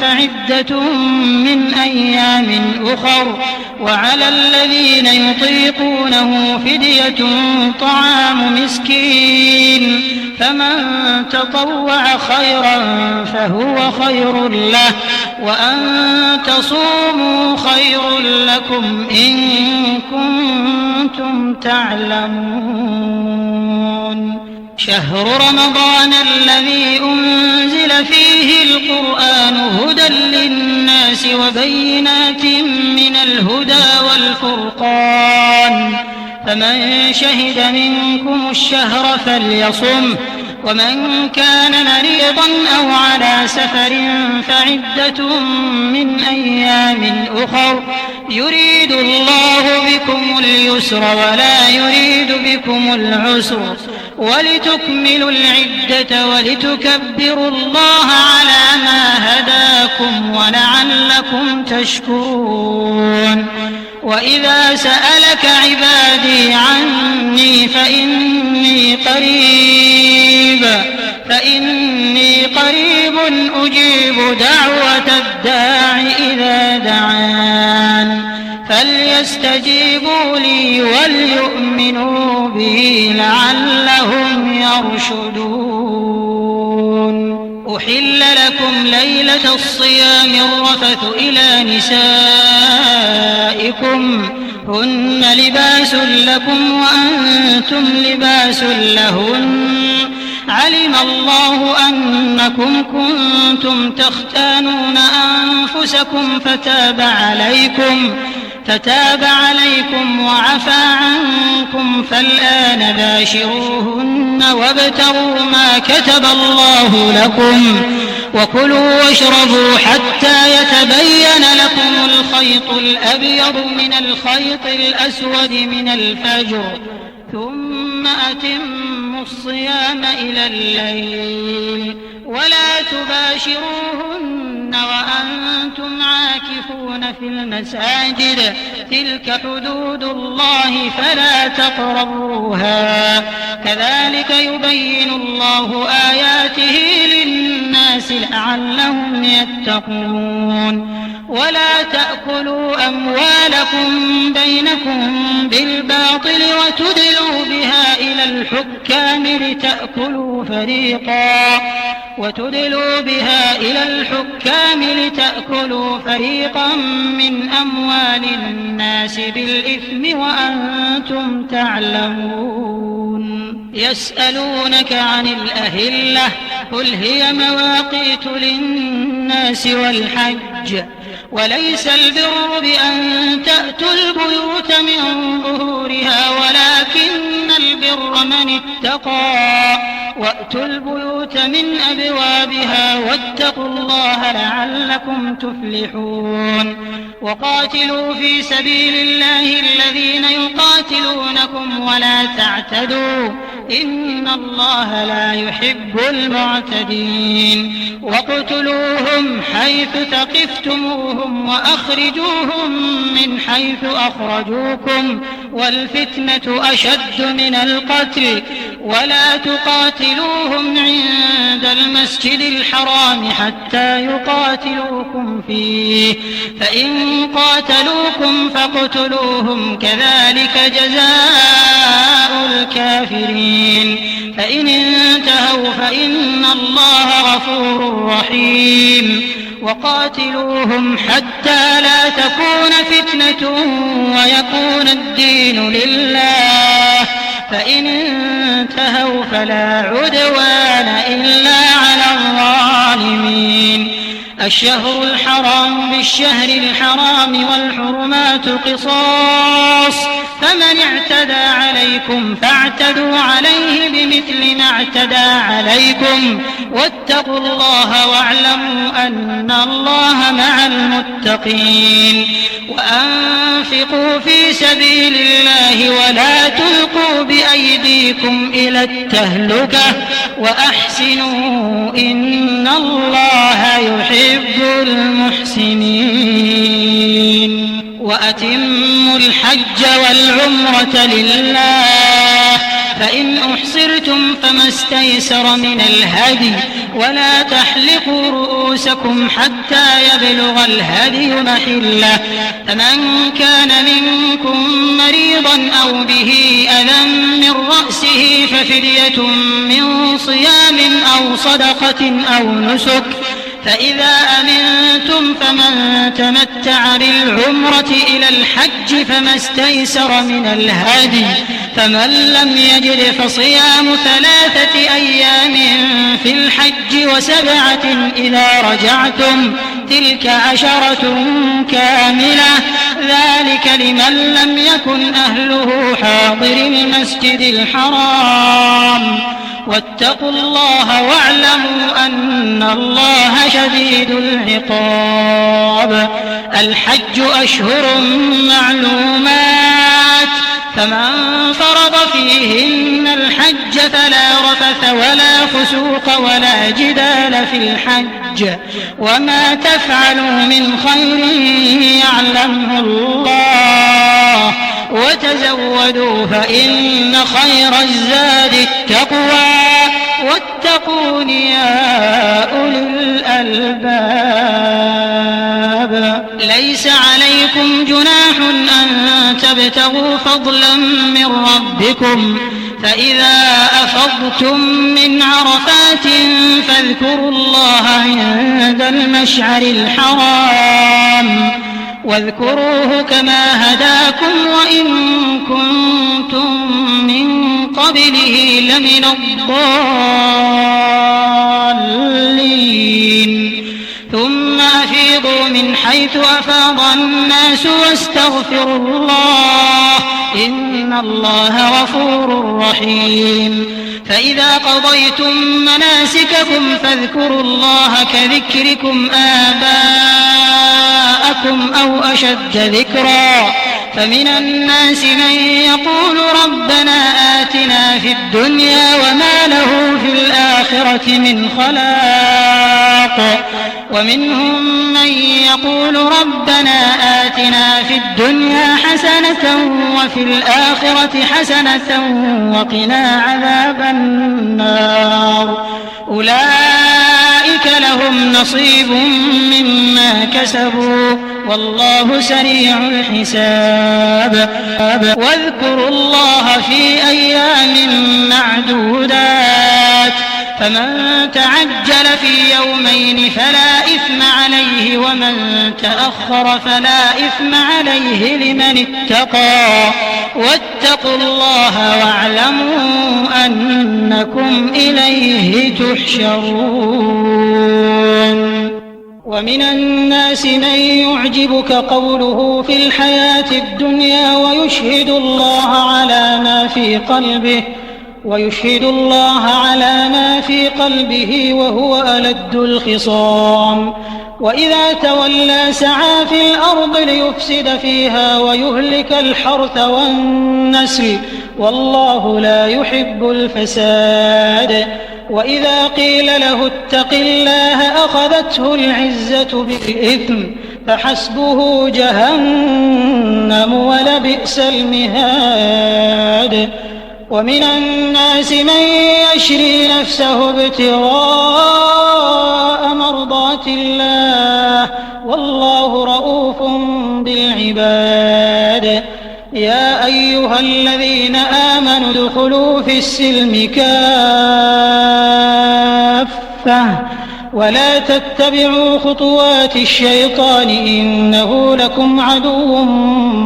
فعدة من أيام أخر وعلى الذين يطيقونه فدية طعام مسكين فمن تطوع خيرا فهو خير له وأن تصوموا خير لكم إن كنتم تعلمون شهر رمضان الذي أنزل فيه القرآن هدى للناس وبينات من الهدى والفرقان فمن شهد منكم الشهر فليصم ومن كان مريضا أو على سفر فعدة من أيام أخر يريد الله بكم اليسر ولا يريد بكم العسر ولتكملوا العدة ولتكبروا الله على ما هداكم ولعلكم تشكرون وإذا سألك عبادي عني فإني قريب أجيب دعوة الداع إذا دعان فليستجيبوا لي وليؤمنوا بي لعلهم يرشدون أحل لكم ليلة الصيام الرفث إلى نسائكم هن لباس لكم وأنتم لباس لهن علم الله أنكم كنتم تختانون أنفسكم فتاب عليكم وعفى عنكم فالآن باشروهن وابتغوا ما كتب الله لكم وكلوا واشربوا حتى يتبين لكم الخيط الأبيض من الخيط الأسود من الفجر ثم أتموا الصيام إلى الليل ولا تباشروهن وأنتم عاكفون في المساجد تلك حدود الله فلا تقربوها كذلك يبين الله آياته للناس لعلهم يتقون ولا تأكلوا أموالكم بينكم بالباطل وتدلوا بها إلى الحكام لتأكلوا فريقا من أموال الناس بالإثم وأنتم تعلمون يسألونك عن الأهلة قل هي مواقيت للناس والحج وليس البر بأن تأتوا البيوت من ظهورها ولكن البر من اتقى وأتوا البيوت من أبوابها واتقوا الله لعلكم تفلحون وقاتلوا في سبيل الله الذين يقاتلونكم ولا تعتدوا إن الله لا يحب المعتدين واقتلوهم حيث ثقفتموهم وأخرجوهم من حيث أخرجوكم والفتنة أشد من القتل ولا تقاتلوهم عند المسجد الحرام حتى يقاتلوكم فيه فإن قاتلوكم فاقتلوهم كذلك جزاء الكافرين فإن انتهوا فإن الله غفور رحيم وقاتلوهم حتى لا تكون فتنة ويكون الدين لله فإن انتهوا فلا عدوان إلا على الظالمين الشهر الحرام بالشهر الحرام والحرمات قصاص فمن اعتدى عليكم فاعتدوا عليه بمثل ما اعتدى عليكم واتقوا الله واعلموا أن الله مع المتقين وأنفقوا في سبيل الله ولا تلقوا بأيديكم إلى التهلكة وأحسنوا إن الله يحب المحسنين وأتموا الحج والعمرة لله فإن أحصرتم فما استيسر من الهدي ولا تحلقوا رؤوسكم حتى يبلغ الهدي محله فمن كان منكم مريضا أو به أذى من رأسه ففدية من صيام أو صدقة أو نسك فإذا أمنتم فمن تمتع بالعمرة إلى الحج فما استيسر من الهدي فمن لم يجد فصيام 3 أيام في الحج و7 إذا رجعتم تلك 10 كاملة ذلك لمن لم يكن أهله حاضر المسجد الحرام واتقوا الله واعلموا أن الله شديد العقاب الحج أشهر معلومات فمن فرض فيهن الحج فلا رفث ولا فسوق ولا جدال في الحج وما تفعلوا من خير يعلمه الله وتزودوا فإن خير الزاد التقوى واتقون يا أولي الألباب ليس عليكم جناح أن تبتغوا فضلا من ربكم فإذا أفضتم من عرفات فاذكروا الله عند المشعر الحرام واذكروه كما هداكم وإن كنتم من قبله لمن الضالين ثم أفيضوا من حيث أفاض الناس واستغفروا الله إن الله غفور رحيم فإذا قضيتم مناسككم فاذكروا الله كذكركم آباءكم أو أشد ذكرا فمن الناس من يقول ربنا آتنا في الدنيا وما له في الآخرة من خلاق ومنهم من يقول ربنا آتنا في الدنيا حسنة وفي الآخرة حسنة وقنا عذاب النار أولئك لهم نصيب مما كسبوا والله سريع الحساب واذكروا الله في أيام معدودات فمن تعجل في يومين فلا إثم عليه ومن تأخر فلا إثم عليه لمن اتقى واتقوا الله واعلموا أنكم إليه تحشرون ومن الناس من يعجبك قوله في الحياة الدنيا ويشهد الله على ما في قلبه ويشهد الله على ما في قلبه وهو ألد الخصام وإذا تولى سعى في الأرض ليفسد فيها ويهلك الحرث والنسل والله لا يحب الفساد وإذا قيل له اتق الله أخذته العزة بالإثم فحسبه جهنم ولبئس المهاد ومن الناس من يشري نفسه ابتغاء مرضات الله والله رؤوف بالعباد يا أيها الذين آمنوا ادخلوا في السلم كافة ولا تتبعوا خطوات الشيطان إنه لكم عدو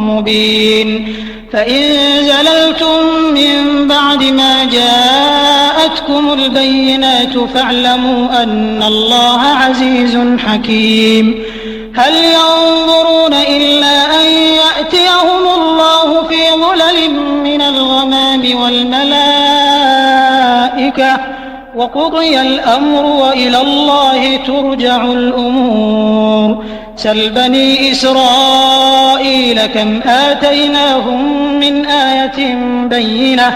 مبين فإن زللتم من بعد ما جاءتكم البينات فاعلموا أن الله عزيز حكيم هل ينظرون إلا أن يأتيهم الله في ظلل من الغمام والملائكة وقضي الأمر وإلى الله ترجع الأمور سل بني إسرائيل كم آتيناهم من آية بينة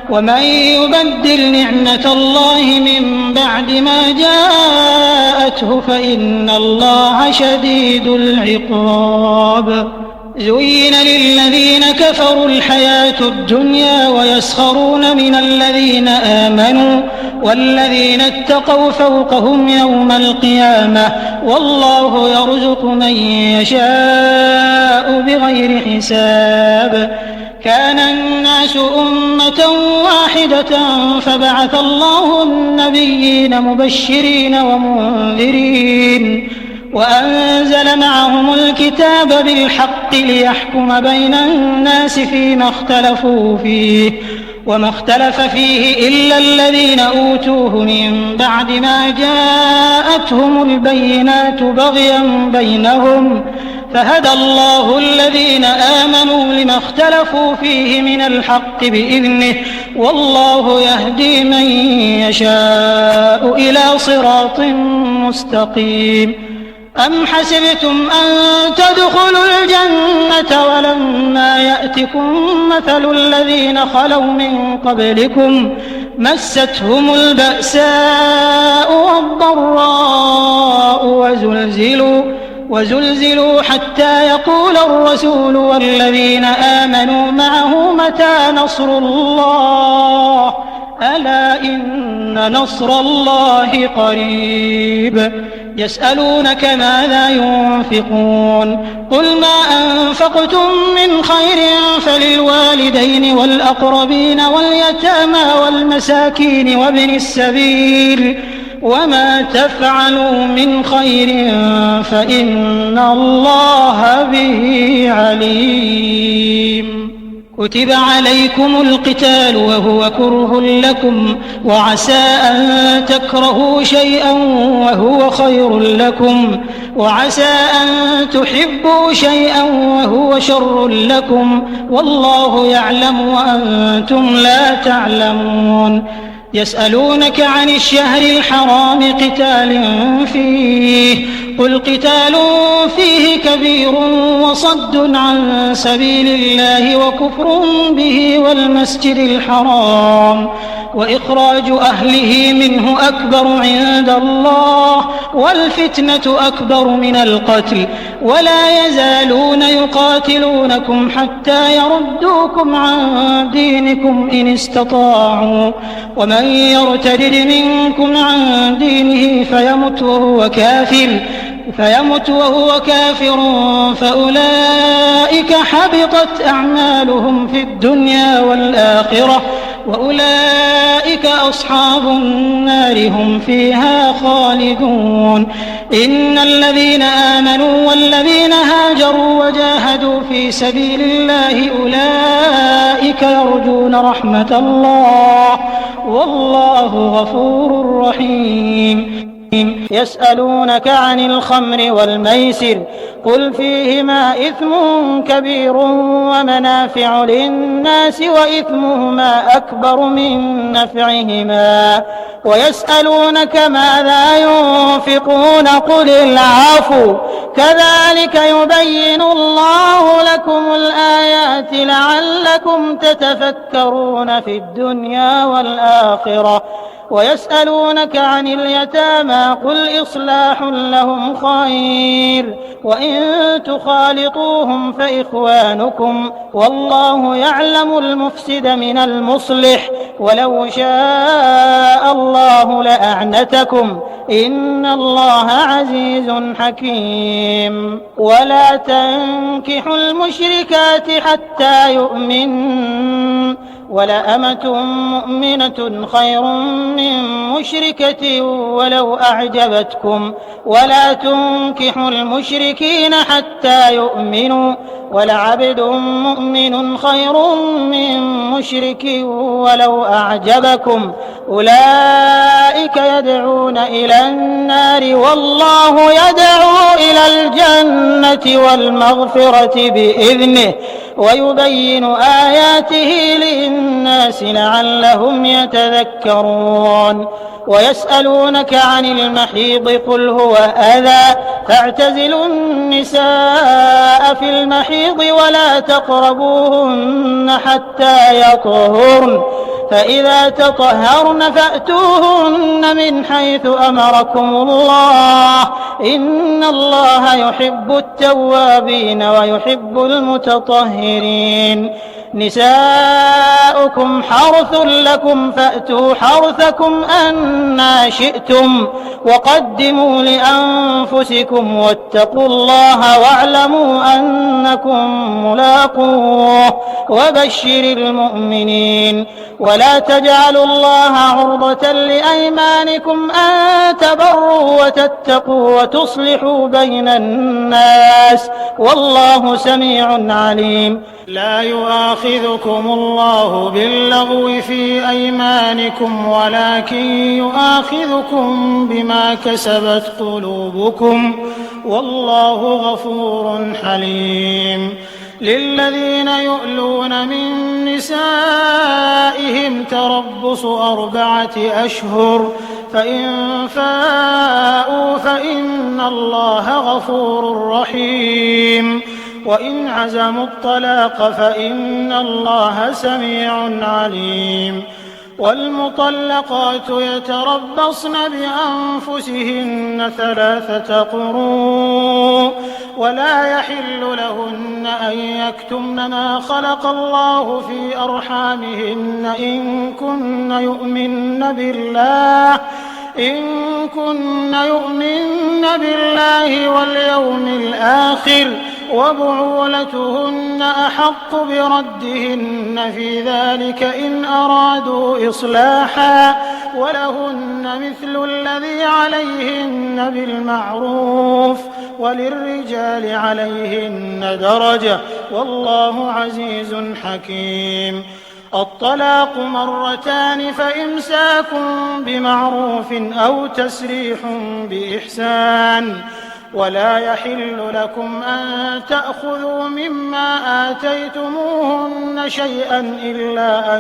ومن يبدل نعمة الله من بعد ما جاءته فإن الله شديد العقاب زين للذين كفروا الحياة الدنيا ويسخرون من الذين آمنوا والذين اتقوا فوقهم يوم القيامة والله يرزق من يشاء بغير حساب كان الناس أمة واحدة فبعث الله النبيين مبشرين ومنذرين وأنزل معهم الكتاب بالحق ليحكم بين الناس فيما اختلفوا فيه وما اختلف فيه إلا الذين أوتوه من بعد ما جاءتهم البينات بغيا بينهم فهدى الله الذين آمنوا لما اختلفوا فيه من الحق بإذنه والله يهدي من يشاء إلى صراط مستقيم أم حسبتم أن تدخلوا الجنة ولما يأتكم مثل الذين خلوا من قبلكم مستهم البأساء والضراء وزلزلوا حتى يقول الرسول والذين آمنوا معه متى نصر الله ألا إن نصر الله قريب يسألونك ماذا ينفقون قل ما أنفقتم من خير فللوالدين والأقربين واليتامى والمساكين وابن السبيل وما تفعلوا من خير فإن الله به عليم كتب عليكم القتال وهو كره لكم وعسى أن تكرهوا شيئا وهو خير لكم وعسى أن تحبوا شيئا وهو شر لكم والله يعلم وأنتم لا تعلمون يسألونك عن الشهر الحرام قتال فيه قل قتال فيه كبير وصد عن سبيل الله وكفر به والمسجد الحرام وإخراج أهله منه أكبر عند الله والفتنة أكبر من القتل ولا يزالون يقاتلونكم حتى يردوكم عن دينكم إن استطاعوا ومن يرتد منكم عن دينه فيمت وهو كافر فأولئك حبطت أعمالهم في الدنيا والآخرة وأولئك أصحاب النار هم فيها خالدون إن الذين آمنوا والذين هاجروا وجاهدوا في سبيل الله أولئك يرجون رحمة الله والله غفور رحيم يسألونك عن الخمر والميسر قل فيهما إثم كبير ومنافع للناس وإثمهما أكبر من نفعهما ويسألونك ماذا ينفقون قل العفو كذلك يبين الله لكم الآيات لعلكم تتفكرون في الدنيا والآخرة ويسألونك عن اليتامى قل إصلاح لهم خير وإن تخالطوهم فإخوانكم والله يعلم المفسد من المصلح ولو شاء الله لأعنتكم إن الله عزيز حكيم ولا تنكحوا المشركات حتى يؤمنوا ولأمة مؤمنة خير من مشركة ولو أعجبتكم ولا تنكحوا المشركين حتى يؤمنوا ولعبد مؤمن خير من مشرك ولو أعجبكم أولئك يدعون إلى النار والله يدعو إلى الجنة والمغفرة بإذنه ويبين آياته للناس لعلهم يتذكرون ويسألونك عن المحيض قل هو أذى فاعتزلوا النساء في المحيض ولا تقربوهن حتى يطهرن فإذا تطهرن فأتوهن من حيث أمركم الله إن الله يحب التوابين ويحب المتطهرين نساؤكم حرث لكم فأتوا حرثكم أنى شئتم وقدموا لأنفسكم واتقوا الله واعلموا أنكم ملاقوه وبشر المؤمنين ولا تجعلوا الله عرضة لأيمانكم أن تبروا وتتقوا وتصلحوا بين الناس والله سميع عليم لا يؤاخذكم الله باللغو في أيمانكم ولكن يؤاخذكم بما كسبت قلوبكم والله غفور حليم للذين يؤلون من نسائهم تربص 4 أشهر فإن فاءوا فإن الله غفور رحيم وإن عزموا الطلاق فإن الله سميع عليم والمطلقات يتربصن بأنفسهن 3 قروء ولا يحل لهن أن يكتمن ما خلق الله في أرحامهن إن كن يؤمن بالله واليوم الآخر وبعولتهن أحق بردهن في ذلك إن أرادوا إصلاحا ولهن مثل الذي عليهن بالمعروف وللرجال عليهن درجة والله عزيز حكيم الطلاق 2 فإمساك بمعروف أو تسريح بإحسان ولا يحل لكم أن تأخذوا مما آتيتموهن شيئا إلا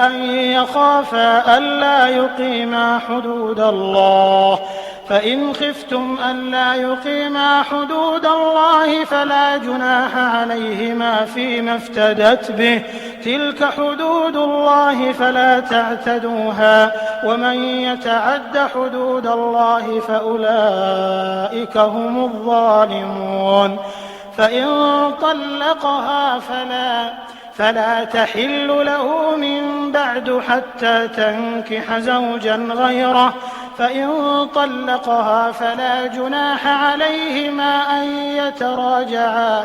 أن يخافا ألا يقيما حدود الله فإن خفتم ألا يقيما حدود الله فلا جناح عليهما فيما افتدت به تلك حدود الله فلا تعتدوها ومن يتعد حدود الله فأولئك هم الظالمون فإن طلقها فلا تحل له من بعد حتى تنكح زوجا غيره فإن طلقها فلا جناح عليهما أن يتراجعا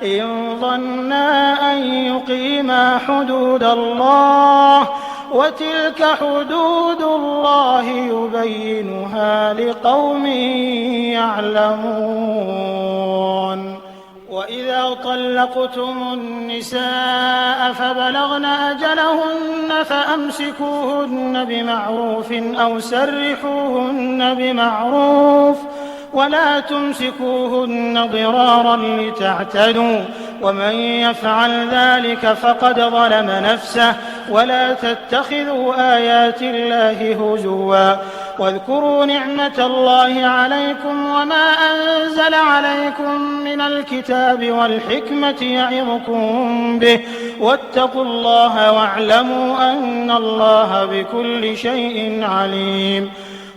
إن ظنا أن يقيما حدود الله وتلك حدود الله يبينها لقوم يعلمون وإذا وإذا طلقتم النساء فبلغن أجلهن فأمسكوهن بمعروف أو سرحوهن بمعروف ولا تمسكوهن ضرارا لتعتدوا ومن يفعل ذلك فقد ظلم نفسه ولا تتخذوا آيات الله هزوا واذكروا نعمة الله عليكم وما أنزل عليكم من الكتاب والحكمة يعظكم به واتقوا الله واعلموا أن الله بكل شيء عليم.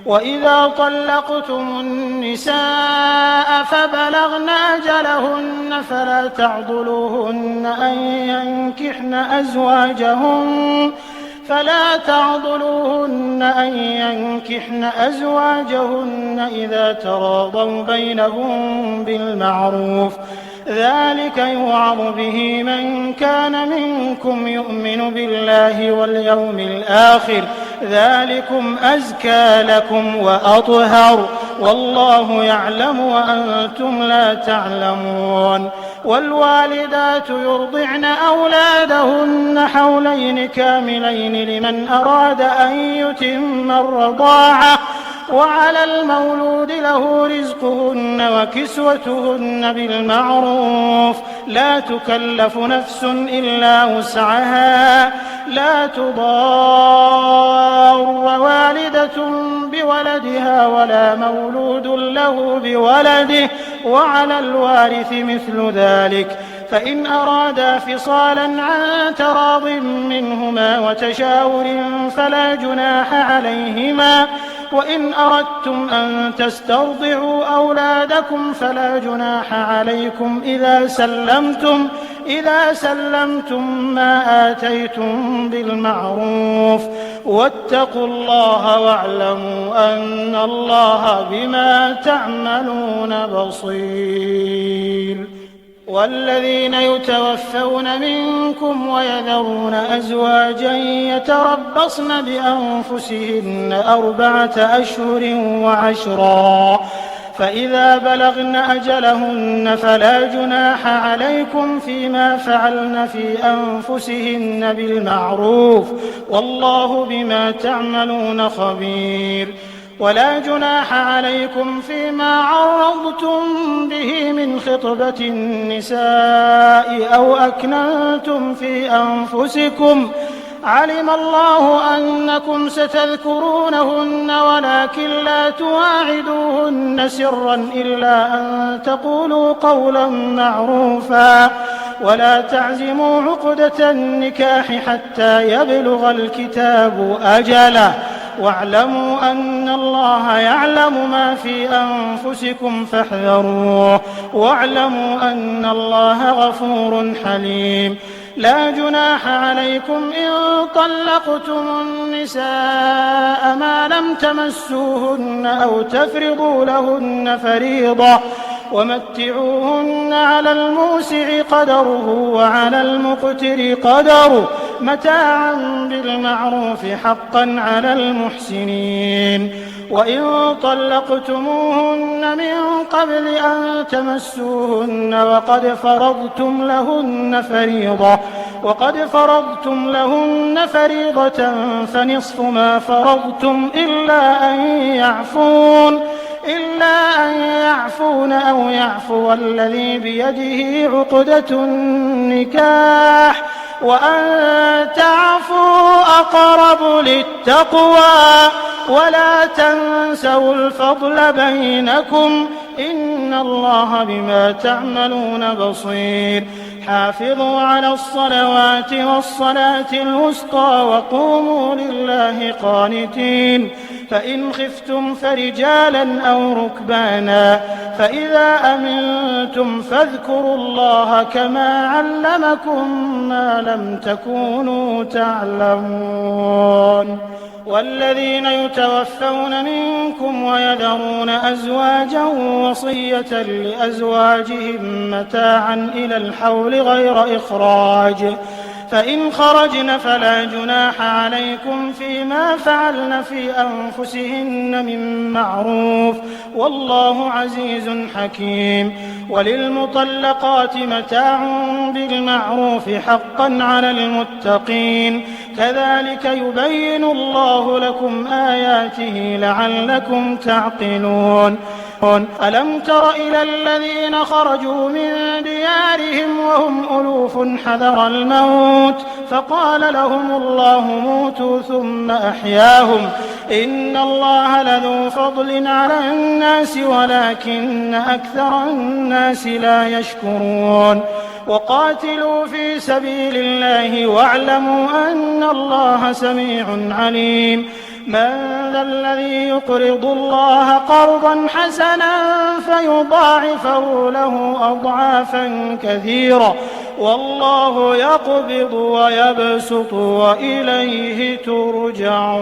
وإذا طلقتم النساء فبلغن أجلهن فلا تعضلوهن أن ينكحن أزواجهن إذا تراضوا بينهم بالمعروف ذلك يوعظ به من كان منكم يؤمن بالله واليوم الآخر ذلكم أزكى لكم وأطهر والله يعلم وأنتم لا تعلمون. والوالدات يرضعن أولادهن حولين كاملين لمن أراد أن يتم الرضاعة وعلى المولود له رزقهن وكسوتهن بالمعروف لا تكلف نفس إلا وسعها لا تضار والدة بولدها ولا مولود له بولده وعلى الوارث مثل ذلك فإن أرادا فصالا عن تراض منهما وتشاور فلا جناح عليهما وإن أردتم أن تسترضعوا أولادكم فلا جناح عليكم إذا سلمتم ما آتيتم بالمعروف واتقوا الله واعلموا أن الله بما تعملون بصير. والذين يتوفون منكم ويذرون أزواجا يتربصن بأنفسهن 4 أشهر وعشرا فإذا بلغن أجلهن فلا جناح عليكم فيما فعلن في أنفسهن بالمعروف والله بما تعملون خبير. ولا جناح عليكم فيما عرضتم به من خطبة النساء أو أكننتم في أنفسكم علم الله أنكم ستذكرونهن ولكن لا تواعدوهن سرا إلا أن تقولوا قولا معروفا ولا تعزموا عقدة النكاح حتى يبلغ الكتاب أجله واعلموا أن الله يعلم ما في أنفسكم فاحذروه واعلموا أن الله غفور حليم. لا جناح عليكم إن طلقتم النساء ما لم تمسوهن أو تفرضوا لهن فريضة ومتعوهن على الموسع قدره وعلى المقتر قدره متاعا بالمعروف حقا على المحسنين. وإن طلقتموهن من قبل أن تمسوهن وقد فرضتم لهن فريضة فنصف ما فرضتم إلا أن يعفون أو يعفو الذي بيده عقدة النكاح وأن تعفوا أقرب للتقوى ولا تنسوا الفضل بينكم إن الله بما تعملون بصير. حافظوا على الصلوات والصلاة الوسطى وقوموا لله قانتين فإن خفتم فرجالا أو ركبانا فإذا أمنتم فاذكروا الله كما علمكم ما لم تكونوا تعلمون. والذين يتوفون منكم ويذرون أزواجا وصية لأزواجهم متاعا إلى الحول غير إخراج فإن خرجن فلا جناح عليكم فيما فعلن في أنفسهن من معروف والله عزيز حكيم. وللمطلقات متاع بالمعروف حقا على المتقين كذلك يبين الله لكم آياته لعلكم تعقلون. ألم تر إلى الذين خرجوا من ديارهم وهم ألوف حذر الموت فقال لهم الله موتوا ثم أحياهم إن الله لذو فضل على الناس ولكن أكثر الناس لا يشكرون. وقاتلوا في سبيل الله واعلموا أن الله سميع عليم. من ذا الذي يقرض الله قرضا حسنا فيضاعفه له أضعافا كثيرة والله يقبض ويبسط وإليه ترجعون.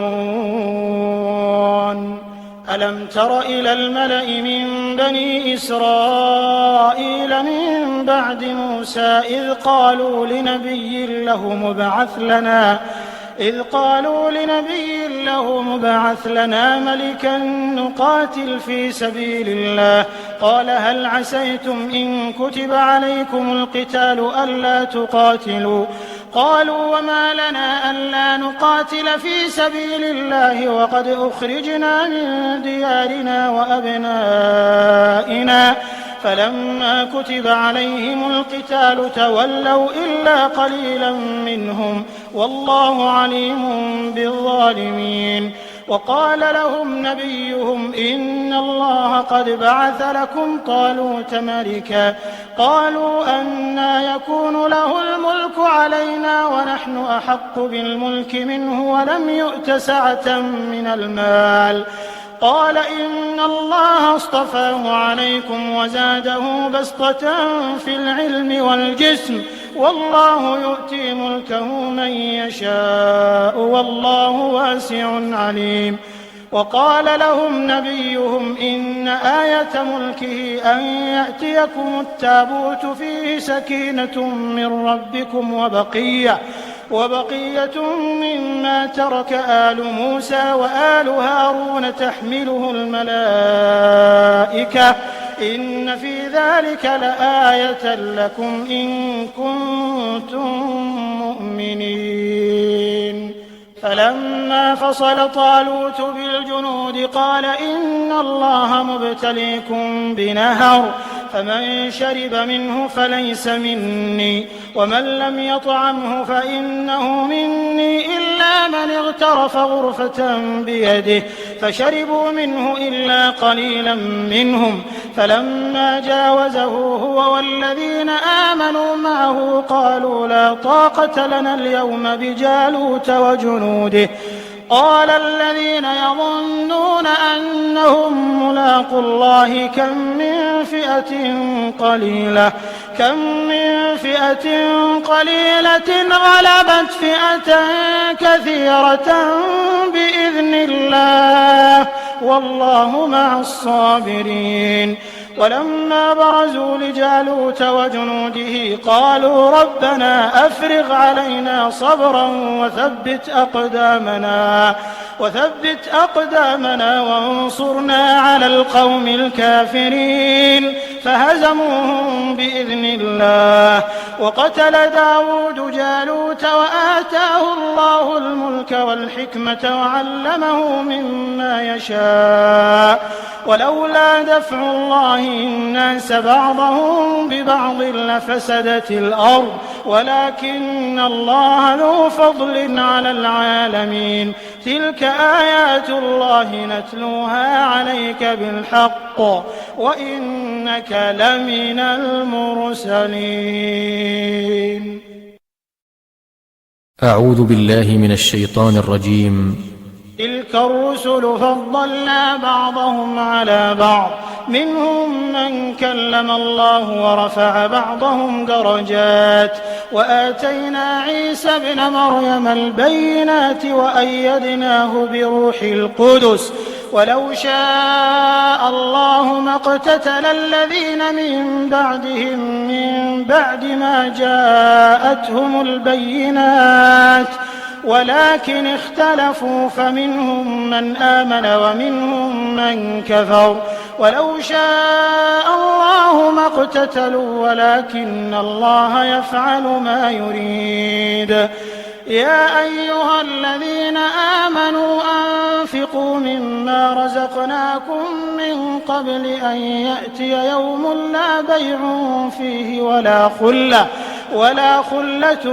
ألم تر إلى الملأ من بني إسرائيل من بعد موسى إذ قالوا لنبي له مبعث لنا ملكا نقاتل في سبيل الله قال هل عسيتم إن كتب عليكم القتال ألا تقاتلوا قالوا وما لنا ألا نقاتل في سبيل الله وقد أخرجنا من ديارنا وأبنائنا فلما كتب عليهم القتال تولوا إلا قليلا منهم والله عليم بالظالمين. وقال لهم نبيهم إن الله قد بعث لكم طالوت ملكا قالوا أنى يكون له الملك علينا ونحن أحق بالملك منه ولم يؤت سعة من المال قال إن الله اصطفاه عليكم وزاده بسطة في العلم والجسم والله يؤتي ملكه من يشاء والله واسع عليم. وقال لهم نبيهم إن آية ملكه أن يأتيكم التابوت فيه سكينة من ربكم وبقية مما ترك آل موسى وآل هارون تحمله الملائكة إن في ذلك لآية لكم إن كنتم مؤمنين. فلما فصل طالوت بالجنود قال إن الله مبتليكم بنهر فمن شرب منه فليس مني ومن لم يطعمه فإنه مني إلا من اغترف غرفة بيده فشربوا منه إلا قليلا منهم فلما جاوزه هو والذين آمنوا معه قالوا لا طاقة لنا اليوم بجالوت وجنوده قال الذين يظنون أنهم ملاقو الله كم من فئة قليلة غلبت فئة كثيرة بإذن الله والله مع الصابرين. ولما برزوا لجالوت وجنوده قالوا ربنا أفرغ علينا صبرا وثبت أقدامنا وانصرنا على القوم الكافرين فهزموهم بإذن الله. وقتل داود جالوت وآتاه الله الملك والحكمة وعلمه مما يشاء ولولا دفع الله الناس بعضهم ببعض لفسدت الأرض ولكن الله ذو فضل على العالمين. تلك آيات الله نتلوها عليك بالحق وإنك لمن المرسلين. أعوذ بالله من الشيطان الرجيم. تلك الرسل فضلنا بعضهم على بعض منهم من كلم الله ورفع بعضهم درجات وآتينا عيسى ابن مريم البينات وأيدناه بروح القدس ولو شاء الله ما اقتتل الذين من بعدهم من بعد ما جاءتهم البينات ولكن اختلفوا فمنهم من آمن ومنهم من كفر ولو شاء الله ما اقتتلوا ولكن الله يفعل ما يريد. يا أيها الذين آمنوا أنفقوا مما رزقناكم من قبل أن يأتي يوم لا بيع فيه ولا خلة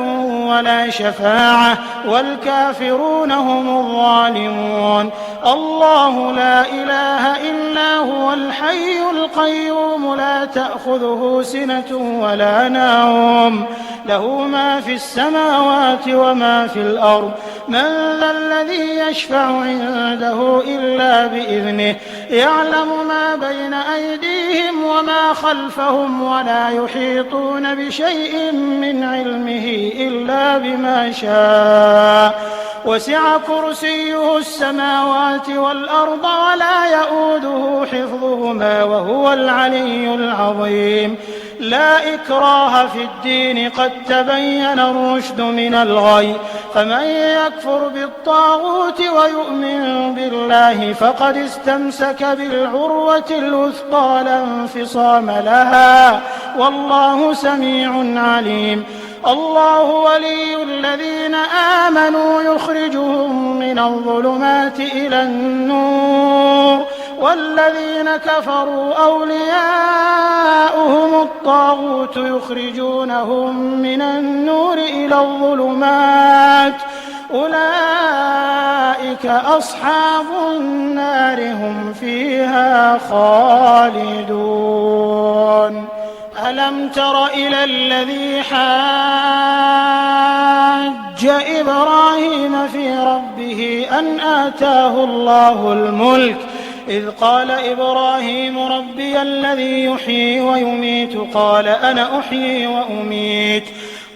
ولا شفاعة والكافرون هم الظالمون. الله لا إله إلا هو الحي القيوم لا تأخذه سنة ولا نوم له ما في السماوات وما في الأرض من ذا الذي يشفع عنده إلا بإذنه يعلم ما بين أيديهم وما خلفهم ولا يحيطون بشيء من علمه إلا بما شاء وسع كرسيه السماوات والأرض ولا يؤوده حفظهما وهو العلي العظيم. لا إكراه في الدين قد تبين الرشد من الغي فمن يكفر بالطاغوت ويؤمن بالله فقد استمسك بالعروة الوثقى لا انفصام لها والله سميع عليم. الله ولي الذين آمنوا يخرجهم من الظلمات إلى النور والذين كفروا أولياؤهم الطاغوت يخرجونهم من النور إلى الظلمات أولئك أصحاب النار هم فيها خالدون. ألم تر إلى الذي حاج إبراهيم في ربه أن آتاه الله الملك إذ قال إبراهيم ربي الذي يحيي ويميت قال أنا أحيي وأميت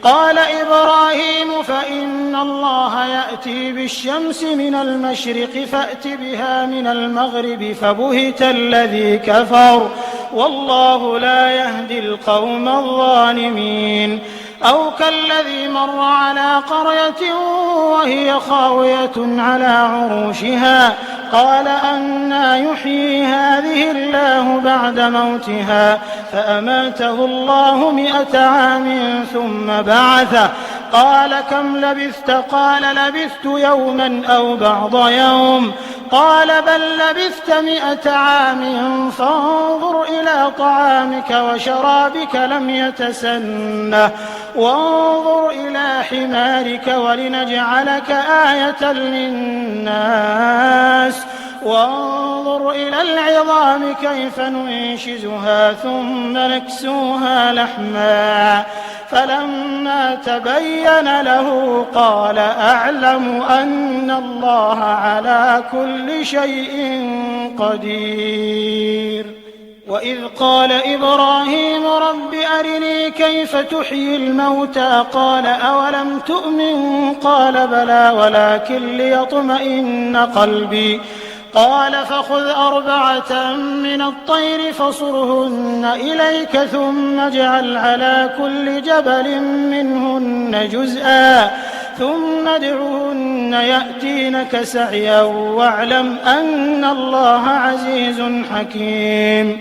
قال إبراهيم فإن الله يأتي بالشمس من المشرق فأت بها من المغرب فبهت الذي كفر والله لا يهدي القوم الظالمين. أو كالذي مر على قرية وهي خاوية على عروشها قال أنى يحيي هذه الله بعد موتها فأماته الله 100 عام ثم بعثه قال كم لبثت قال لبثت يوما أو بعض يوم قال بل لبثت 100 عام فانظر إلى طعامك وشرابك لم يتسنه وانظر إلى حمارك ولنجعلك آية للناس وانظر إلى العظام كيف ننشزها ثم نكسوها لحما فلما تبين له قال أعلم أن الله على كل شيء قدير. وإذ قال إبراهيم رب أرني كيف تحيي الموتى قال أولم تؤمن قال بلى ولكن ليطمئن قلبي قال فخذ 4 من الطير فصرهن إليك ثم اجعل على كل جبل منهن جزءا ثم ادعهن يأتينك سعيا واعلم أن الله عزيز حكيم.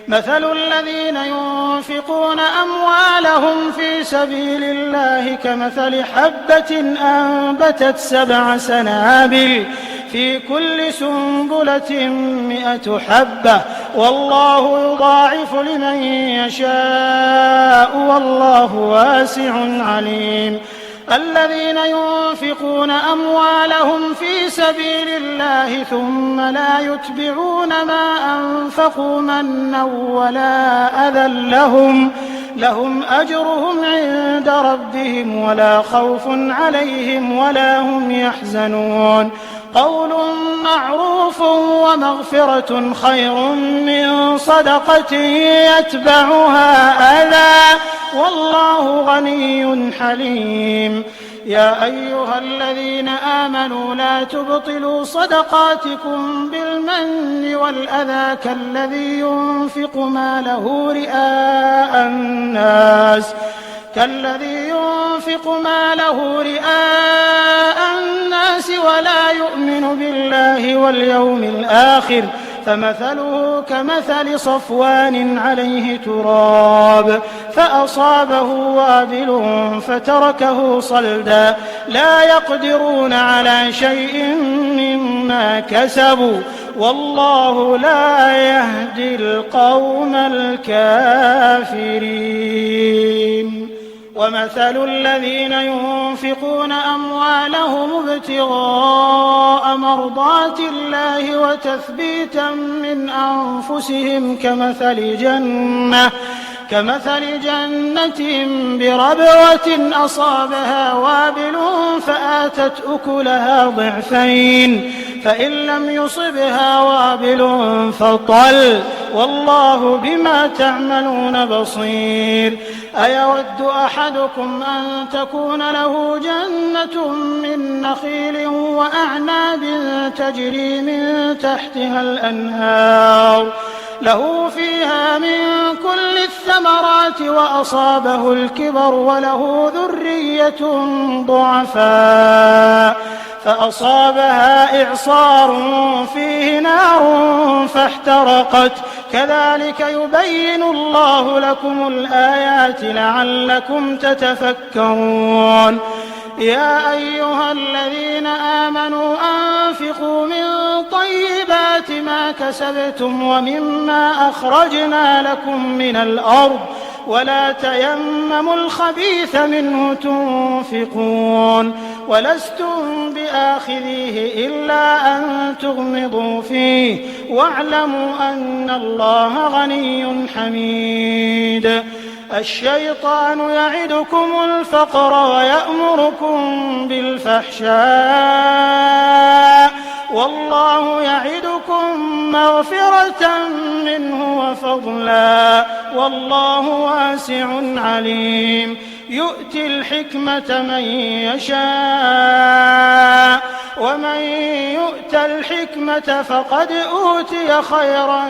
مثل الذين ينفقون أموالهم في سبيل الله كمثل حبة أنبتت 7 سنابل في كل سنبلة 100 حبة والله يضاعف لمن يشاء والله واسع عليم. الذين ينفقون أموالهم في سبيل الله ثم لا يتبعون ما أنفقوا منا ولا أذى لهم أجرهم عند ربهم ولا خوف عليهم ولا هم يحزنون. قول معروف ومغفرة خير من صدقة يتبعها أذى والله غني حليم. يا أيها الذين آمنوا لا تبطلوا صدقاتكم بالمن والأذى كالذي ينفق ماله رئاء الناس ولا يؤمن بالله واليوم الآخر فمثله كمثل صفوان عليه تراب فأصابه وابل فتركه صلدا لا يقدرون على شيء مما كسبوا والله لا يهدي القوم الكافرين. ومثل الذين ينفقون أموالهم ابتغاء مرضات الله وتثبيتا من أنفسهم كمثل جنة بربوة أصابها وابل فآتت أكلها ضعفين فإن لم يصبها وابل فطل والله بما تعملون بصير. أيود أحدكم أن تكون له جنة من نخيل وأعناب تجري من تحتها الأنهار له فيها من كل الثمرات وأصابه الكبر وله ذرية ضعفاء فأصابها إعصار فيه نار فاحترقت كذلك يبين الله لكم الآيات لعلكم تتفكرون. يا أيها الذين آمنوا أنفقوا من طيبات ما كسبتم ومما أخرجنا لكم من الأرض ولا تيمموا الخبيث منه تنفقون ولستم بآخذيه إلا أن تغمضوا فيه واعلموا أن الله غني حميد. الشيطان يعدكم الفقر ويأمركم بالفحشاء والله يعدكم مغفرة منه وفضلا والله واسع عليم. يؤتي الحكمة من يشاء ومن يؤت الحكمة فقد أوتي خيرا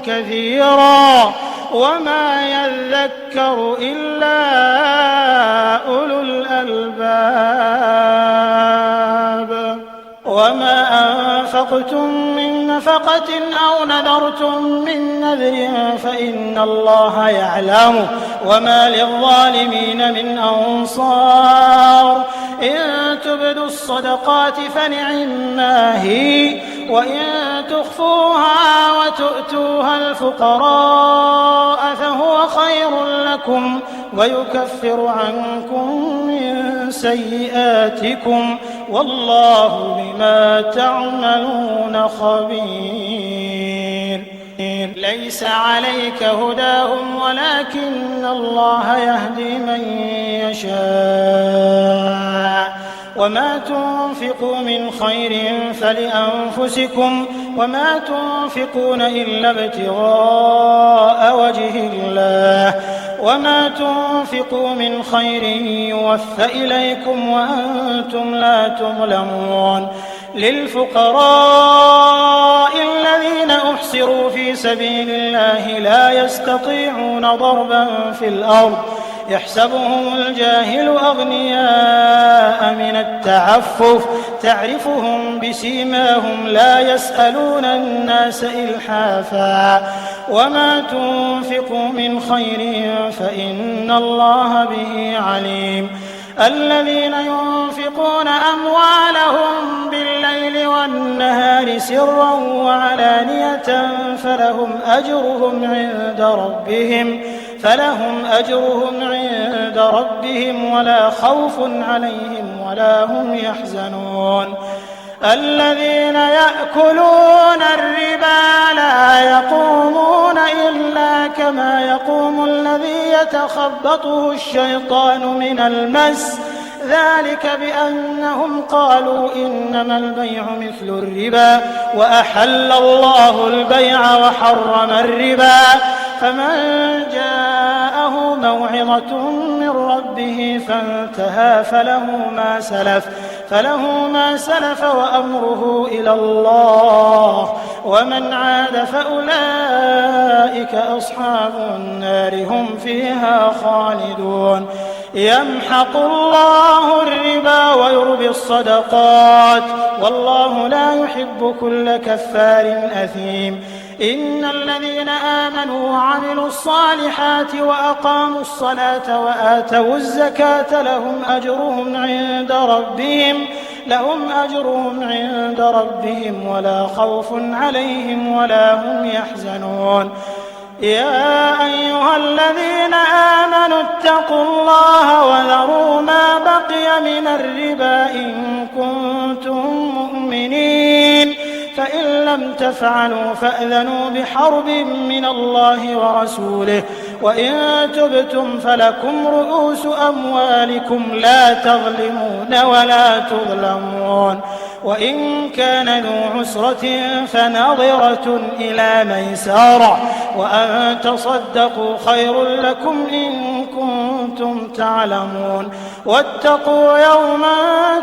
كثيرا وما يذكر إلا أولو الألباب. وما أنفقتم من نفقة أو نذرتم من نذر فإن الله يعلمه وما للظالمين من أنصار. إن تبدوا الصدقات فنعما هي وإن تخفوها وتؤتوها الفقراء فهو خير لكم ويكفر عنكم من سيئاتكم والله بما تعملون خبير. ليس عليك هداهم ولكن الله يهدي من يشاء وما تنفقوا من خير فلأنفسكم وما تنفقون إلا ابتغاء وجه الله وما تنفقوا من خير يوفى إليكم وأنتم لا تظلمون. للفقراء الذين أحصروا في سبيل الله لا يستطيعون ضربا في الأرض يحسبهم الجاهل أغنياء من التعفف تعرفهم بسيماهم لا يسألون الناس إلحافا وما تنفقوا من خير فإن الله به عليم. الذين ينفقون أموالهم بالليل والنهار سرا وعلانية فلهم أجرهم عند ربهم ولا خوف عليهم ولا هم يحزنون. الذين يأكلون الربا لا يقومون إلا كما يقوم الذي يتخبطه الشيطان من المس ذلك بأنهم قالوا إنما البيع مثل الربا وأحل الله البيع وحرم الربا. فمن جاءه موعظة من ربه فانتهى فله ما سلف وأمره إلى الله، ومن عاد فأولئك أصحاب النار هم فيها خالدون. يمحق الله الربا ويربي الصدقات، والله لا يحب كل كفار أثيم. إن الذين آمنوا وعملوا الصالحات وأقاموا الصلاة وآتوا الزكاة لهم أجرهم عند ربهم ولا خوف عليهم ولا هم يحزنون. يا أيها الذين آمنوا اتقوا الله وذروا ما بقي من الربا إن كنتم مؤمنين، فإن لم تفعلوا فأذنوا بحرب من الله ورسوله، وإن تبتم فلكم رؤوس أموالكم لا تظلمون ولا تظلمون. وإن كان ذو عسرة فنظرة إلى ميسرة، وأن تصدقوا خير لكم إن كنتم تعلمون. واتقوا يوما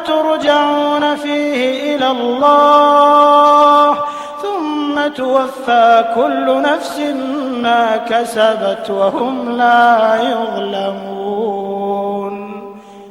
ترجعون فيه إلى الله ثم توفى كل نفس ما كسبت وهم لا يظلمون.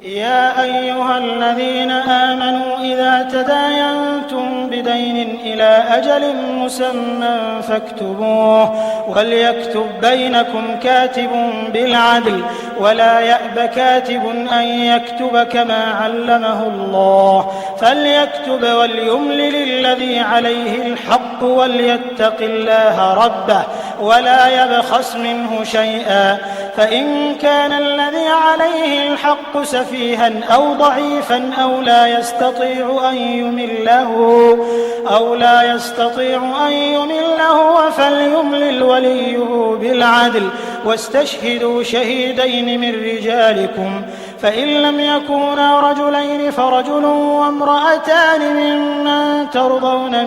يا أيها الذين آمنوا إذا تداينتم بدين إلى أجل مسمى فاكتبوه، وليكتب بينكم كاتب بالعدل، ولا يأب كاتب أن يكتب كما علمه الله، فليكتب وليملل الذي عليه الحق وليتق الله ربه ولا يبخس منه شيئا، فإن كان الذي عليه الحق سفيها أو ضعيفا أو لا يستطيع أن يمله فليملل وليه بالعدل، واستشهدوا شهيدين من رجالكم، فإن لم يكونا رجلين فرجل وامرأتان ممن ترضون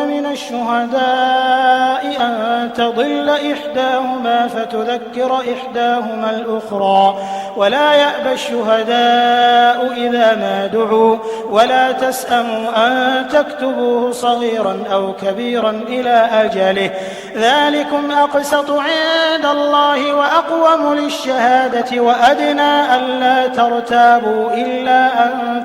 من الشهداء أن تضل إحداهما فتذكر إحداهما الأخرى، ولا يأبى الشهداء إذا ما دعوا، ولا تسأموا أن تكتبوه صغيرا أو كبيرا إلى أجله، ذلكم أقسط عند الله وأقوم للشهادة وأدنى ألا ترتابوا إلا أن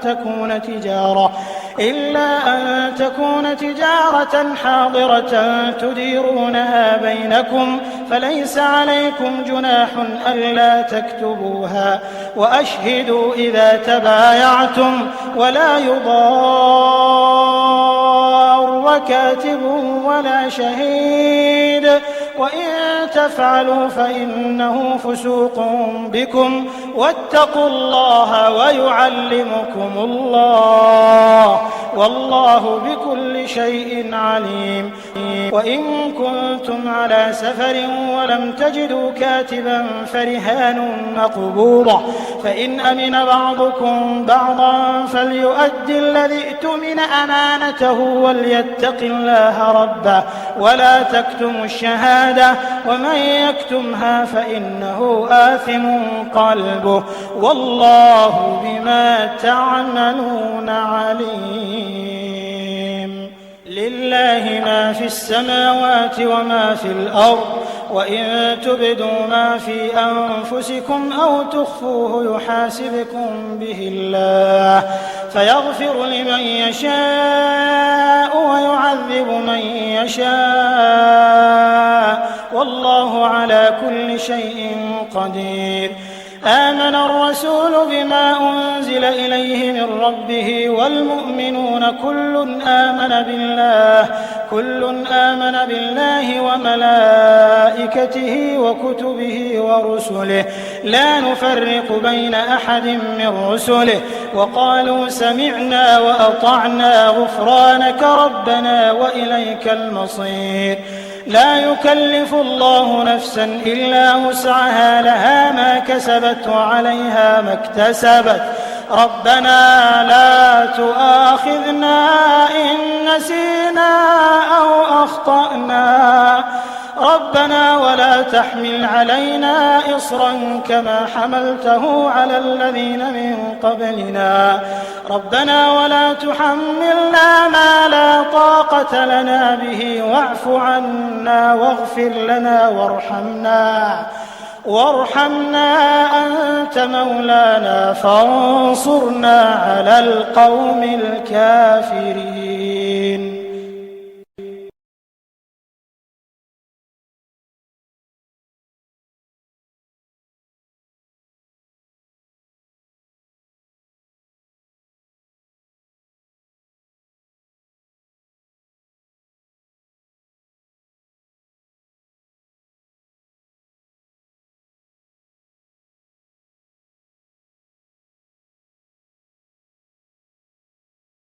تكون تجارة حاضرة تديرونها بينكم، فليس عليكم جناح ألا تكتبوها، وأشهدوا إذا تبايعتم، ولا يضار كاتب ولا شهيد، وإن تفعلوا فإنه فسوق بكم، واتقوا الله ويعلمكم الله، والله بكل شيء عليم. وإن كنتم على سفر ولم تجدوا كاتبا فرهان مقبوضة، فإن أمن بعضكم بعضا فليؤدي الذي اؤتمن أمانته وليتق الله ربه ولا تكتموا الشهادة، ومن يكتمها فإنه آثم قلبه، والله بما تعملون عليم. لله ما في السماوات وما في الأرض، وإن تبدوا ما في أنفسكم أو تخفوه يحاسبكم به الله، فيغفر لمن يشاء ويعذب من يشاء، والله على كل شيء قدير. آمن الرسول بما أنزل إليه من ربه والمؤمنون كل آمن بالله وملائكته وكتبه ورسله لا نفرق بين أحد من رسله، وقالوا سمعنا وأطعنا غفرانك ربنا وإليك المصير. لا يكلف الله نفسا إلا وسعها، لها ما كسبت وعليها ما اكتسبت. ربنا لا تؤاخذنا إن نسينا أو وأخطأنا ربنا ولا تحمل علينا إصرا كما حملته على الذين من قبلنا ربنا ولا تحملنا ما لا طاقة لنا به واعف عنا واغفر لنا وارحمنا أنت مولانا فانصرنا على القوم الكافرين.